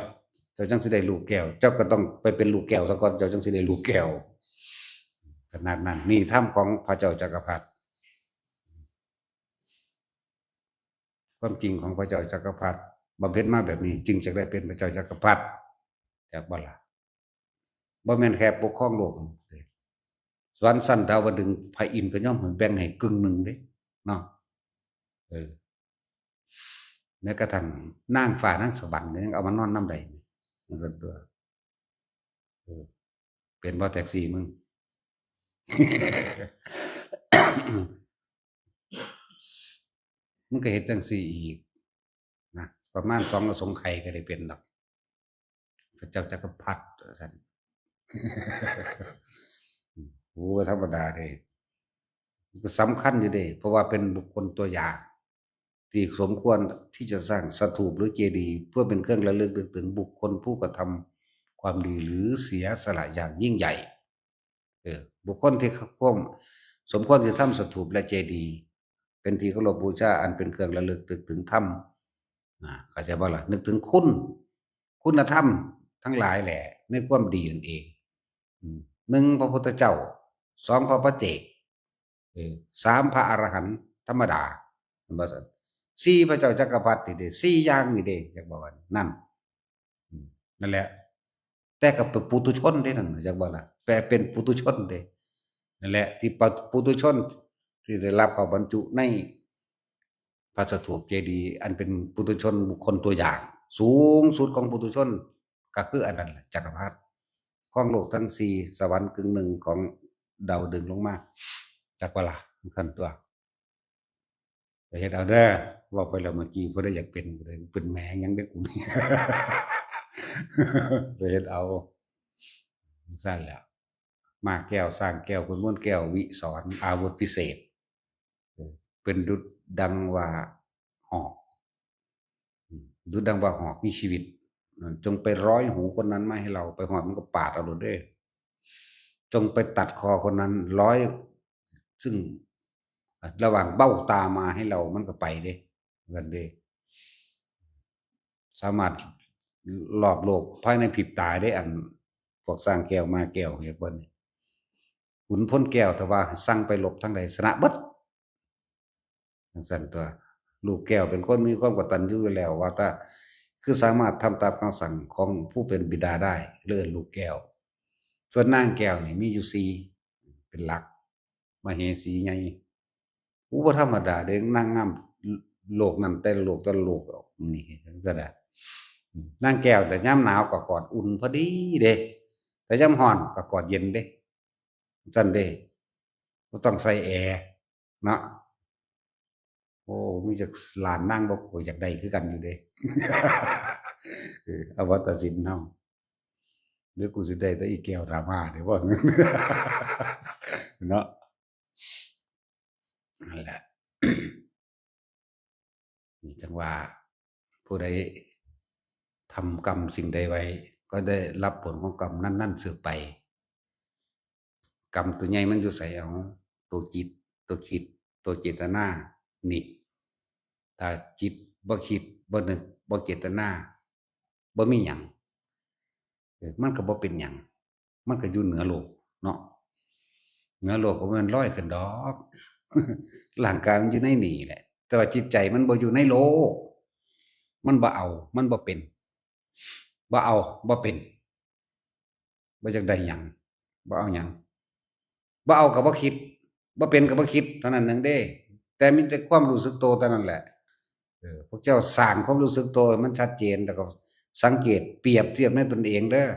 เจ้าจังสิได้ลูกแก้วเจ้าก็ต้องไปเป็นลูกแก้วซะก่อนเจ้าจังสิได้ลูกแก้วขนาดนั้นนี่ธรรมของพระเจ้าจักรพรรดิความจริงของพระเจ้าจักรพรรดิบำเพ็ญมาแบบนี้จึงจะได้เป็นพระเจ้าจักรพรรดิจากบ่ล่ะบ่แม่นแค่ปกครองโลกสวรรค์ชั้นดาวดึงส์พระอินทร์ก็ย่อมแบ่งให้กึ่งหนึ่งเด้เนาะ เออแม้กระทั่งนางฟ้านางสวรรค์ก็ยังเอามานอนน้ำใดมันก็ตัวเออเป็นบ่แท็กซี่มึง มันก็เห็นจังสี่อีกนะประมาณ2อสงไข่ก็ได้เป็นดอกพระเจ้าจักรพรรดิสันโอ้ธรรมดาเด้ก็สำคัญอยู่เด้เพราะว่าเป็นบุคคลตัวอย่างที่สมควรที่จะสร้างสถูปหรือเจดีย์เพื่อเป็นเครื่องระลึกถึงบุคคลผู้กระทำความดีหรือเสียสละอย่างยิ่งใหญ่บุคคลที่ควมสมควรที่ทำสถูปและเจดีย์เป็นที่เคารพบูชาอันเป็นเครื่องระลึกถึงธรรมเข้าใจบ่ล่ะนึกถึงคุณธรรมทั้งหลายแหละในความดีนั่นเองหนึ่งพระพุทธเจ้าสองพระปัจเจกสามพระอรหันต์ธรรมดาบ่ซั่นสี่พระเจ้าจักรพรรดินี่เด้สี่อย่างนี่เด้จักบอกว่านั่นนั่นแหละแต่ก็เป็นปุถุชนเด้นั่นจักบ่ล่ะแปลเป็นปุถุชนเด้นั่นแหละที่ปุถุชนที่ได้รับเข้าบรรจุในพระสถูปเจดีย์อันเป็นปุถุชนบุคคลตัวอย่างสูงสุดของปุถุชนก็คืออันนั้นแหละจักรพรรดิของโลกทั้งสี่สวรรค์กึ่งหนึ่งของดาวดึงลงมาจักบ่ล่ะขั้นตัวไปเฮ็ดเอาเด้อว่าไปแล้วเมื่อกี้บ่ได้อยากเป็นแหมงยังเด้กูนี่ ไปเฮ็ดเอาซั่นแหล้วมาแก้วสร้างแก้วคุณม้วนแก้ววิสรอาวุธพิเศษเป็นดุจดังว่าหอกดุจดังว่าหอกมีชีวิตจงไปร้อยหูคนนั้นมาให้เราไปหอดมันก็ปาดเอาโดดเด้จงไปตัดคอคนนั้นร้อยซึ่งระหว่างเบ้าตามาให้เรามันก็ไปเด้เงินเด้สามารถรอบโลกภายในพริบตาได้อันพวกสร้างแก้วมาแก้วเฮ็ดบ่นี่ขุนพลแก้วแต่ว่าสั่งไปลบทางใดชนะเบิดจังซั่นตัวลูกแก้วเป็นคนมีความกตัญญูอยู่แล้วว่าถ้าคือสามารถทำตามคำสั่งของผู้เป็นบิดาได้เลื่อนลูกแก้วส่วนนางแก้วนี่มีอยู่สี่เป็นหลักมเหสีใหญ่บ่ธรรมดาเด้นางงามโลกนั้นแต่โลกนี่จังซั่นน่ะนางแก้วแต่ยามหนาวก็กอดอุ่นพอดีเด้แต่ยามร้อนก็กอดเย็นเด้ซั่นเด้บ่ต้องใส่แอร์เนาะโอ้มีจักล้านนางบ่โอ้อยากได้คือกันอยู่เด้ อวตารศิลป์เฮาเดี๋ยวกูสิได้แต่อีแก้วดราม่าเดี๋ยวว่างั้น เนาะนั่นแหละ นี่จังว่าผู้ใดทำกรรมสิ่งใดไว้ก็ได้รับผลของกรรมนั้นๆสืบไปกรรมตัวใหญ่มันอยู่ไสเอาตัวจิตตัวคิดตัวเจตนานี่ถ้าจิตบ่คิดบ่นึกบ่เจตนาบ่มีหยังมันก็บ่เป็นหยังมันก็อยู่เหนือโลกเนาะเหนือโลกก็มันลอยขึ้นดอก ร่างกายมันอยู่ในนี่แหละแต่ว่าจิตใจมันบ่อยู่ในโลกมันบ่เอามันบ่เป็นบ่เอาบ่เป็นบ่อยากได้หยังบ่เอาหยังบ่เอาก็บ่คิดบ่เป็นก็บ่คิดเท่านั้นนึงเด้แต่มีแต่ความรู้สึกตัวเท่านั้นแหละพวกเจ้าสร้างความรู้สึกตัวให้มันชัดเจนแล้วก็สังเกตเปรียบเทียบในตนเองเด้อ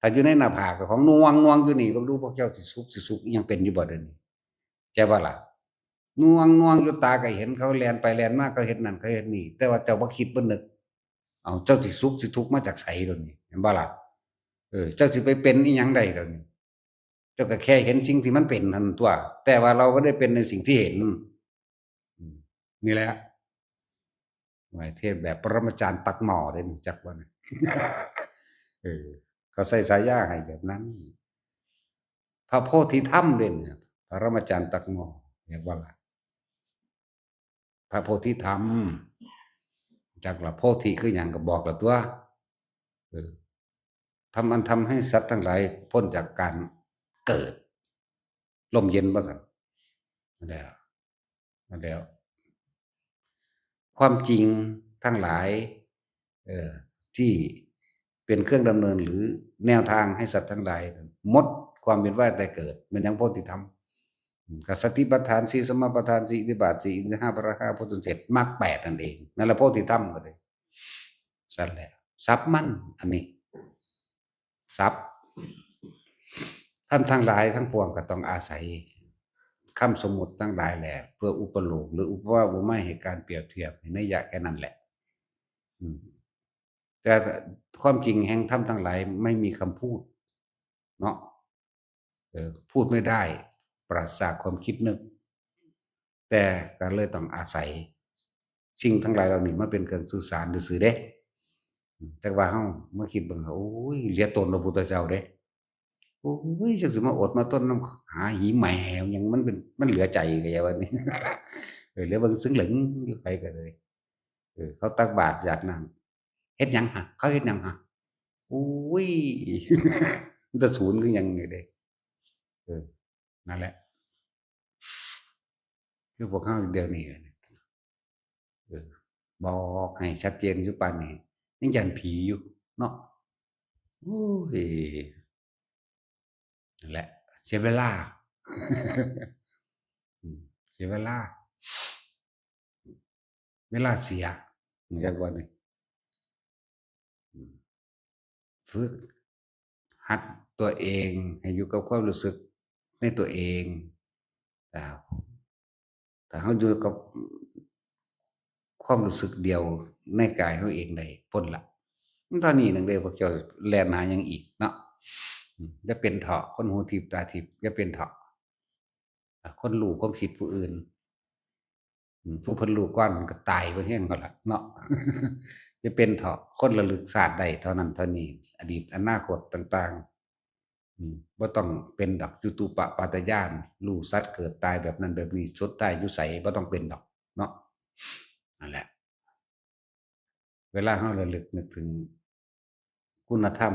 ถ้าอยู่ในหน้าผากก็ของนวงอยู่นี่เบิ่งดูพวกเจ้าสิสุขอิหยังเป็นอยู่บ่เดี๋ยวนี้ใช่บ่ล่ะนวงอยู่ตาก็เห็นเขาแล่นไปแล่นมาก็เฮ็ดนั่นก็เฮ็ดนี่แต่ว่าเจ้าบ่คิดบ่นึกอ้าวเจ้าสิสุขสิทุกข์มาจากไสเดี๋ยวนี้เห็นบ่ล่ะเจ้าสิไปเป็นอิหยังได้เดี๋ยวนี้เจ้าก็แค่เห็นสิ่งที่มันเป็นเท่านั้นตั่วแต่ว่าเราบ่ได้เป็นในสิ่งที่เห็นนี่แหละไหวเทศแบบปรมาจารย์ตักหม้อเด้นี่จักบ่นี่ เขาใส่ฉายาให้แบบนั้นพระโพธิธรรมเด้นี่ปรมาจารย์ตักหม้อเรียกว่าล่ะพระโพธิธรรมจักล่ะโพธิคือหยังก็บอกแล้วตัวทำให้สัตว์ทั้งหลายพ้นจากการเกิดลมเย็นบ่ซั่นนั่นแล้ว ความจริงทั้งหลายที่เป็นเครื่องดำเนินหรือแนวทางให้สัตว์ทั้งหลายหมดความเป็นว่ายแต่เกิดมันยังโพธิธรรม ก็สติปัฏฐานสี่สมปัฏฐานสี่อิทธิบาทสี่อินทรีย์ห้าพระห้าพุทธเจ็ดมรรคแปดนั่นเองนั่นแหละโพธิธรรมก็เลยสั่นแหละทรัพย์มันอันนี้ทรัพย์ท่านทั้งหลายทั้งปวงก็ต้องอาศัยคำสมมุติทั้งหลายแหละเพื่ออุปโลกหรืออุปว่าอุปไมยให้การเปรียบเทียบในนัยยะแค่นั้นแหละแต่ความจริงแห่งธรรมทั้งหลายไม่มีคำพูดเนาะพูดไม่ได้ปราศจากความคิดนึกแต่ก็เลยต้องอาศัยสิ่งทั้งหลายเหล่านี้มาเป็นเครื่องสื่อสารซื่อๆเด้แต่ว่าเฮามาคิดเบิ่งโอ้ยเหลือตนพระพุทธเจ้าเด้โอ้ยจักสิมาอดมาต้นน้ำหาหีแมวหยังมันเป็นมันเหลือใจก็อย่าว่านี่เหลือเบิ่งซึ้งหลึงอยู่ไปก็เลยเขาตักบาตรหยาดน้ำเฮ็ดหยังหะเขาเฮ็ดหยังหะโอ้ยมันจะศูนย์คือหยังนี่เด้นั่นแหละคือพวกเฮาเดี๋ยวนี้บอกให้ชัดเจนอยู่ปานนี้ยังยันผีอยู่เนาะโอ้ยนั่นแหละเสียเวลาเสียเวลาเสียจักว่านี่ฝึกหัดตัวเองให้อยู่กับความรู้สึกในตัวเองแต่เขาอยู่กับความรู้สึกเดียวในกายเขาเองได้พ้นละตอนนี้หนึ่งเดียวพวกเจ้าแลนหายังอีกเนาะจะเป็นเถาะคนหูทิพตาทิพจะเป็นเถาะคนรู้ความคิดผู้อื่นผู้เพิ่นรู้ก่อนก็ตายไปแห้งก่อนละเนาะจะเป็นเถาะคนระลึกศาสตร์ได้เท่านั้นเท่านี้อดีตอนาคตต่างๆบ่ต้องเป็นดอกจุตูปปาตญาณรู้สัตว์เกิดตายแบบนั้นแบบนี้สุดท้ายอยู่ไสบ่ต้องเป็นดอกเนาะนั่นแหละเวลาเราระลึกนึกถึงคุณธรรม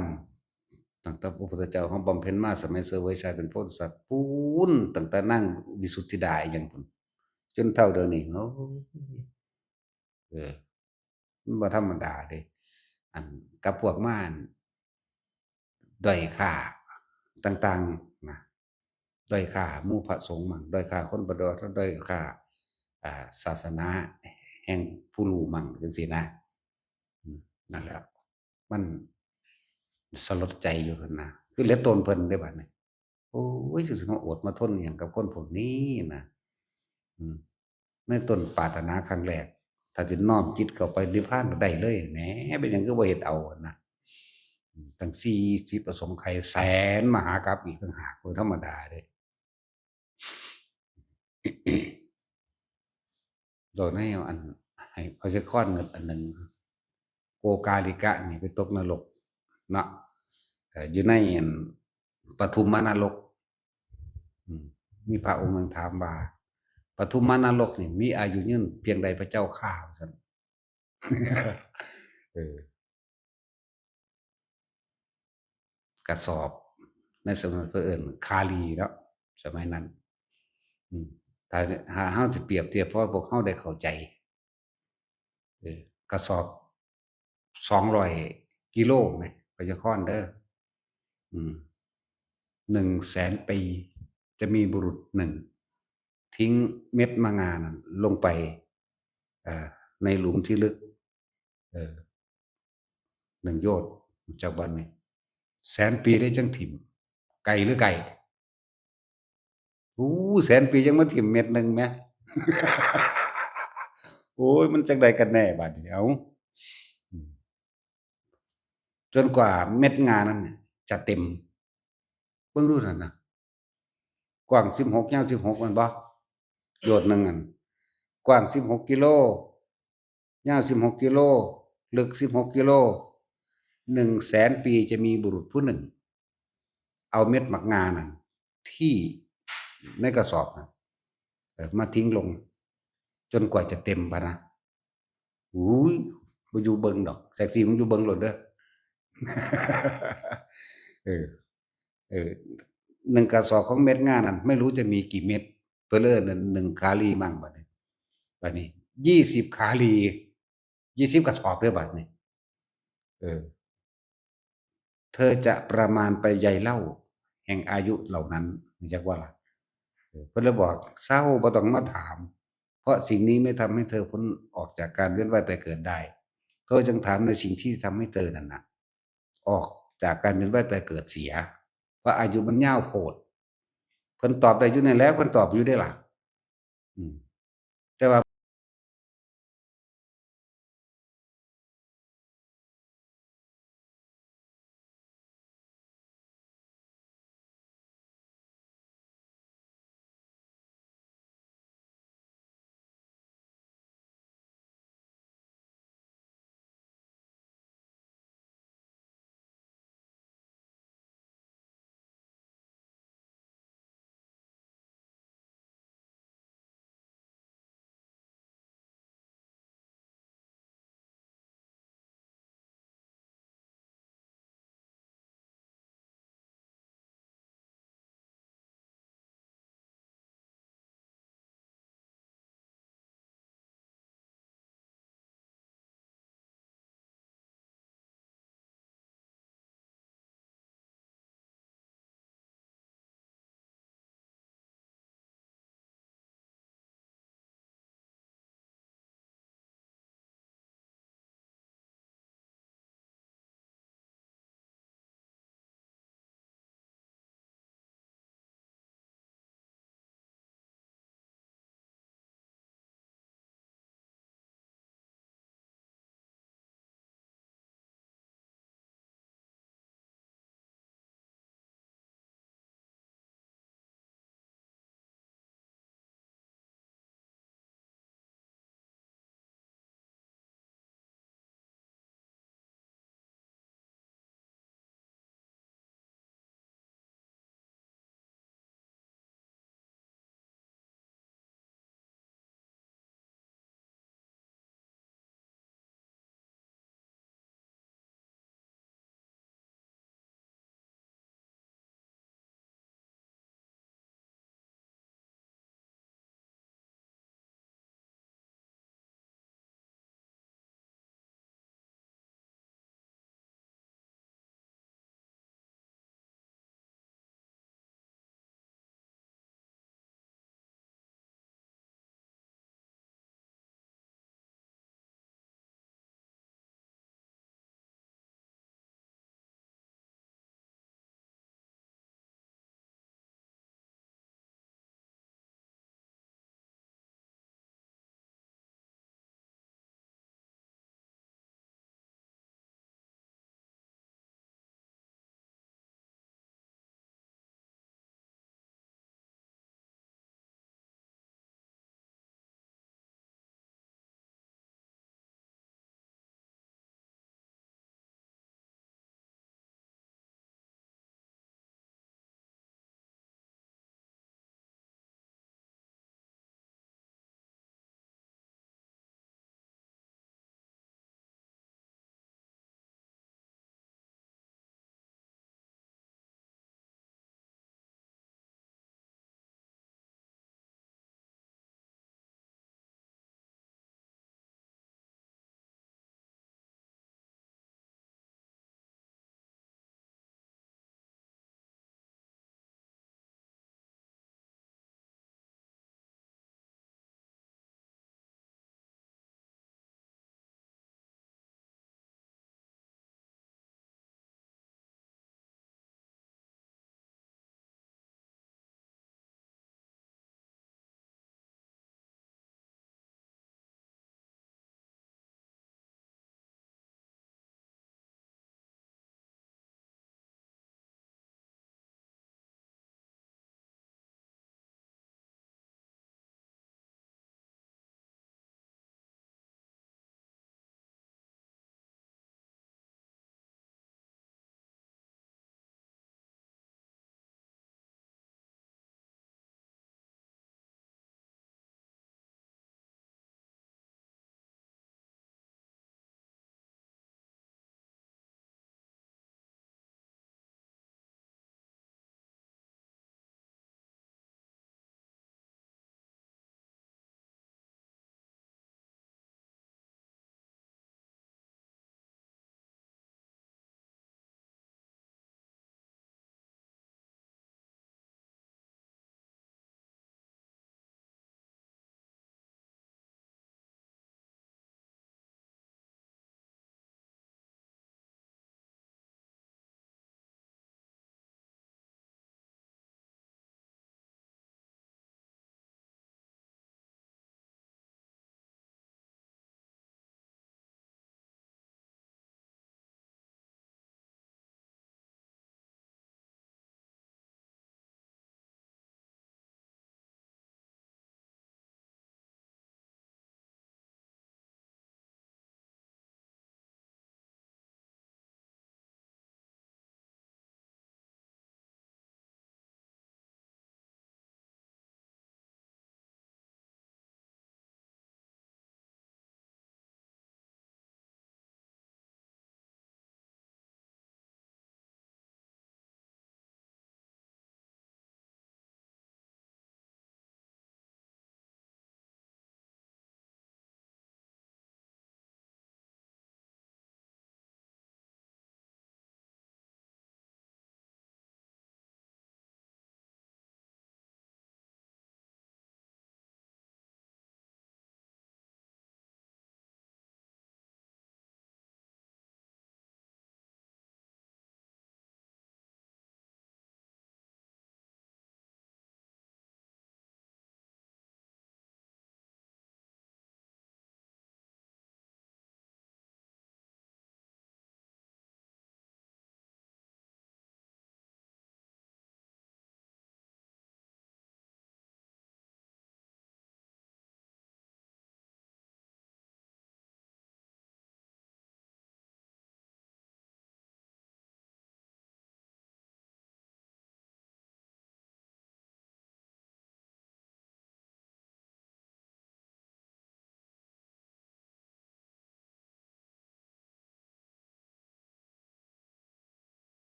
ตั้งแต่พระพุทธเจ้าเขาบำเพ็ญมาสมัยเสวยชายเป็นโพธิสัตว์ปูนตั้งแต่นั่งวิสุทธิดาอย่างพุ่นจนเท่าเดี๋ยวนี้โอ้มันบ่ธรรมดาเด้อันกับพวกม่านด้อยค่าต่างๆนะด้อยค่าหมู่พระสงฆ์มั่งด้อยค่าคนบ่ด้อยค่าศาสนาแห่งผู้รู้มั่งจังซี่นะนั่นแหละมันสลดใจอยู่พุ่นนะคือเหลือตนเพิ่นได้บัดนี้โอ้ยสิมาอดมาทนหยังกับคนพวกนี้นะในต้นปรารถนาครั้งแรกถ้าสิน้อมจิตเข้าไปนิพพานก็ได้เลยแหมเป็นหยังคือบ่เฮ็ดเอานะตั้ง40ประสงค์ไขแสนมหากาพย์อีกต่างหากบ่ธรรมดาเด้โดยให้อันให้พระเจ้าค้อนเงินอันหนึ่งโกกาลิกะนี่ไปตกนรกเนาะอยู่ในปฐุมนรกมีพระองค์หนึ่งถามว่าปฐุมนรกนี่มีอายุยืนเพียงใดพระเจ้าข้าซั่นกระสอบในสมัยเพิ่นคาลีแล้วสมัยนั้นถ้าเฮาสิเปรียบเทียบเพราะพวกเฮาได้เข้าใจกระสอบ200กิโลไหมพระเจ้าค้อนเด้อ100,000 ปีจะมีบุรุษหนึ่งทิ้งเม็ดมะงานั้นลงไปในหลุมที่ลึก1 โยชน์จากบ้านนี้100,000 ปีได้จังถิ่มไก่หรือไก่100,000 ปียังมาถิ่มเม็ดหนึ่งไหมโอ้ยมันจังใดกันแน่บัดนี้เอาจนกว่าเม็ดงานั้นจะเต็มเบิ่งดูนั่นนะกว้าง16ยาว16มันบ่โยชน์หนึ่งอันกว้าง16 กิโลยาว16 กิโลลึก16 กิโล100,000 ปีจะมีบุรุษผู้หนึ่งเอาเม็ดหมักงานั่นที่ในกระสอบนะมาทิ้งลงจนกว่าจะเต็มปะนะอุ้ยมาอยู่เบิงดอกแท็กซี่มันอยู่เบิงหลดเด้อ1 กระสอบของเม็ดงานั่นไม่รู้จะมีกี่เม็ดเพื่อเลื่อน1 คาลีมั่งบัดนี้20 คาลี20 กระสอบด้วยบัดนี้เธอจะประมาณไปใยเล่าแห่งอายุเหล่านั้นจักว่าล่ะ เพิ่นเลยบอกเศร้าบ่ต้องมาถาม เพราะสิ่งนี้ไม่ทำให้เธอพ้นออกจากการเวียนว่ายตายเกิดได้เธอจงถามในสิ่งที่ทำให้เธอนั่นน่ะออกจากการเวียนว่ายตายเกิดเสียเพราะอายุมันยาวโพดเพิ่นตอบได้อยู่นั่นแหละเพิ่นตอบอยู่ได้ล่ะอืม